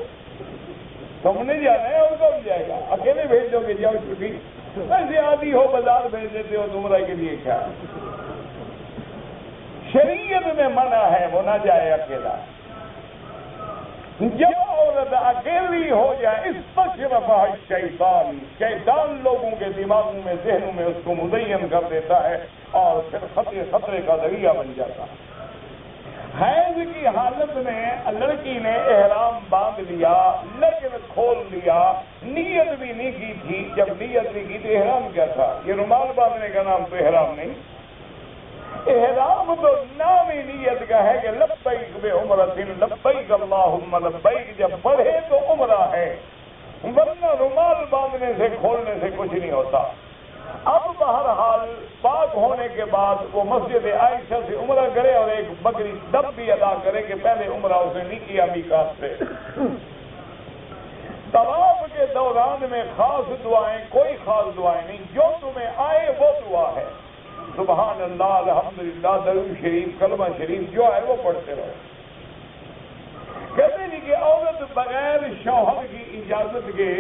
Speaker 1: تم نے جانا ہے اور کب جائے گا؟ اکیلے بھیج دو گے، جاؤ چھٹی، ایسے آدھی ہو بازار بھیج دیتے ہو عمرہ کے لیے، کیا شریعت میں منع ہے وہ نہ جائے اکیلا۔ جب عورت اکیلی ہو جائے استشرفہ الشیطان، شیطان لوگوں کے دماغوں میں ذہنوں میں اس کو مزین کر دیتا ہے اور پھر خطرے کا ذریعہ بن جاتا ہے۔ حیض کی حالت میں لڑکی نے احرام باندھ لیا لیکن کھول لیا، نیت بھی نہیں کی تھی، جب نیت نہیں کی تو احرام کیا تھا؟ یہ رومال باندھنے کا نام تو احرام نہیں، احرام تو نام ہی نیت کا ہے کہ لبیک بعمرۃ لبیک اللہم لبیک، جب پڑھے تو عمرہ ہے، ورنہ رومال باندھنے سے کھولنے سے کچھ نہیں ہوتا۔ اب بہرحال پاک ہونے کے بعد وہ مسجد عائشہ سے عمرہ کرے اور ایک بکری دم بھی ادا کرے کہ پہلے عمرہ اس نے نہیں کیا میقات سے۔ طواف کے دوران میں خاص دعائیں، کوئی خاص دعائیں نہیں، جو تمہیں آئے وہ دعا ہے، سبحان اللہ، الحمدللہ، درود شریف، کلمہ شریف، جو ہے وہ پڑھتے رہو۔ کہتے نہیں کہ عورت بغیر شوہر کی اجازت کے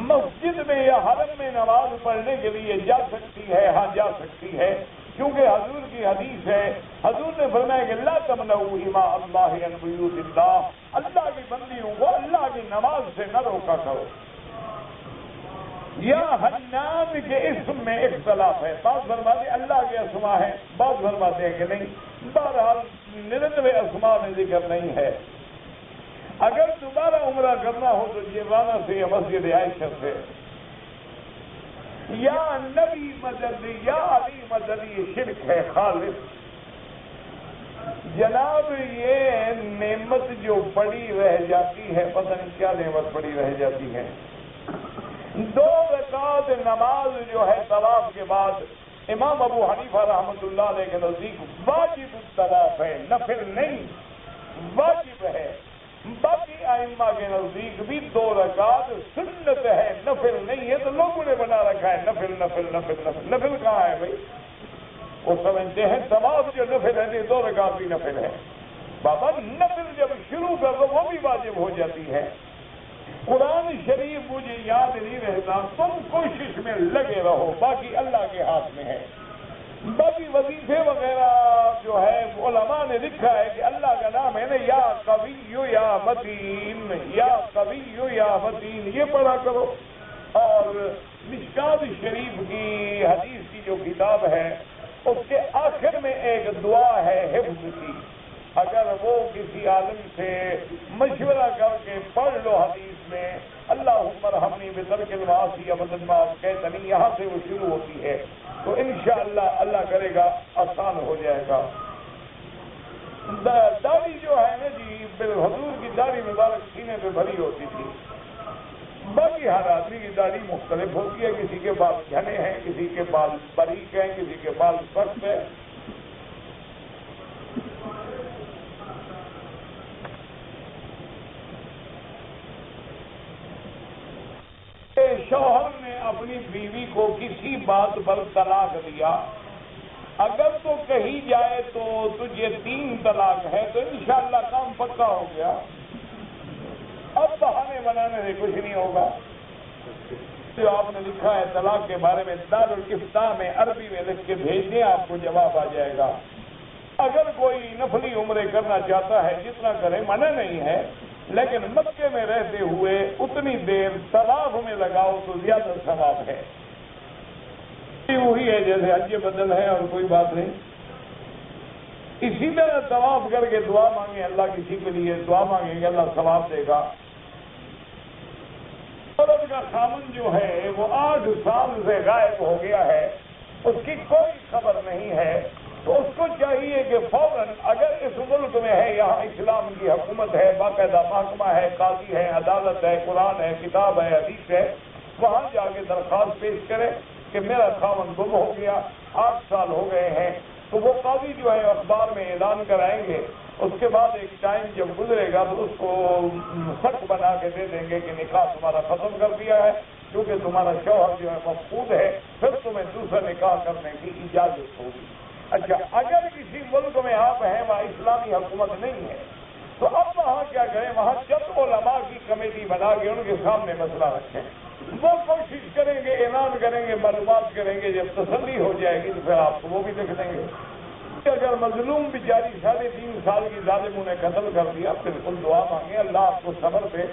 Speaker 1: مسجد میں یا حرم میں نماز پڑھنے کے لیے جا سکتی ہے؟ ہاں جا سکتی ہے، کیونکہ حضور کی حدیث ہے، حضور نے فرمایا کہ لا تمنعوا اماء اللہ عن بیوت اللہ، اللہ کی بندیوں کو اللہ کی نماز سے نہ روکا کرو۔ یا حنان کے اسم میں اختلاف ہے، بعض فرماتے ہیں اللہ کے اسماء ہیں، بعض فرماتے ہیں کہ نہیں، بہرحال 99 اسماء میں ذکر نہیں ہے۔ اگر دوبارہ عمرہ کرنا ہو تو جعرانہ سے یا مسجد عائشہ سے، یا نبی مددی یا علی مددی، یہ شرک ہے خالص۔ جناب یہ نعمت جو پڑی رہ جاتی ہے، پتہ نہیں کیا نعمت پڑی رہ جاتی ہے، 2 رکعت نماز جو ہے طواف کے بعد، امام ابو حنیفہ رحمۃ اللہ علیہ کے نزدیک واجب الطواف ہے، نفل نہیں، واجب ہے۔ باقی ائمہ کے نزدیک بھی 2 رکعت سنت ہے، نفل نہیں ہے، تو لوگوں نے بنا رکھا ہے نفل نفل نفل نفل، نفل کہاں ہے بھائی؟ وہ سمجھتے ہیں طواف جو نفل ہے 2 رکعت بھی نفل ہے، بابا نفل جب شروع کر دو وہ بھی واجب ہو جاتی ہے۔ قرآن شریف مجھے یاد نہیں رہتا، تم کوشش میں لگے رہو، باقی اللہ کے ہاتھ میں ہے۔ باقی وظیفے وغیرہ جو ہے علماء نے لکھا ہے کہ اللہ کا نام ہے نا، یا قوی یا متین، یا قوی یا متین، یہ پڑھا کرو۔ اور مشکات شریف کی حدیث کی جو کتاب ہے اس کے آخر میں ایک دعا ہے حفظ کی، اگر وہ کسی عالم سے مشورہ کر کے پڑھ لو حدیث میں اللہم ارحمنی بترک المعاصی ابدا ما ابقیتنی، یہاں سے وہ شروع ہوتی ہے، تو انشاءاللہ اللہ کرے گا آسان ہو جائے گا۔ داڑھی جو ہے نا جی، حضور کی داڑھی مبارک سینے پہ بھری ہوتی تھی۔ باقی ہر آدمی کی داڑھی مختلف ہوتی ہے، کسی کے بال گھنے ہیں، کسی کے بال باریک ہیں، کسی کے بال سخت ہیں۔ شوہر نے اپنی بیوی کو کسی بات پر طلاق دیا، اگر تو کہی جائے تو تجھے 3 طلاق ہے تو انشاءاللہ کام پکا ہو گیا، اب بہانے بنانے سے کچھ نہیں ہوگا۔ جو آپ نے لکھا ہے طلاق کے بارے میں دارالفتاء میں عربی میں لکھ کے بھیج دیں، آپ کو جواب آ جائے گا۔ اگر کوئی نفلی عمرے کرنا چاہتا ہے جتنا کرے، منع نہیں ہے، لیکن مکے میں رہتے ہوئے اتنی دیر طواف میں لگاؤ تو زیادہ ثواب ہے۔ وہی ہے جیسے حج بدل ہے اور کوئی بات نہیں۔ اسی طرح طواف کر کے دعا مانگے، اللہ کسی کے لیے دعا مانگیں گے اللہ ثواب دے گا۔ عورت کا خامن جو ہے وہ 8 سال سے غائب ہو گیا ہے، اس کی کوئی خبر نہیں ہے، تو اس کو چاہیے کہ فوراً اگر اس ملک میں ہے، یہاں اسلام کی حکومت ہے، باقاعدہ محکمہ ہے، قاضی ہے، عدالت ہے، قرآن ہے، کتاب ہے، حدیث ہے، وہاں جا کے درخواست پیش کرے کہ میرا خامن گم ہو گیا، 8 سال ہو گئے ہیں، تو وہ قاضی جو ہے اخبار میں اعلان کرائیں گے۔ اس کے بعد ایک ٹائم جب گزرے گا تو اس کو سخت بنا کے دے دیں گے کہ نکاح تمہارا ختم کر دیا ہے، کیونکہ تمہارا شوہر جو ہے مفقود ہے، پھر تمہیں دوسرا نکاح کرنے کی اجازت ہوگی۔ اچھا، اگر کسی ملک میں آپ ہیں وہاں اسلامی حکومت نہیں ہے تو اب وہاں کیا کریں، وہاں چند علماء کی کمیٹی بنا کے ان کے سامنے مسئلہ رکھیں، وہ کوشش کریں گے، اعلان کریں گے، معلومات کریں گے، جب تسلی ہو جائے گی تو پھر آپ کو وہ بھی لکھ دیں گے۔ اگر مظلوم بیچاری 3.5 سال کی ظالموں نے قتل کر دیا، بالکل دعا مانگے اللہ آپ کو صبر دے،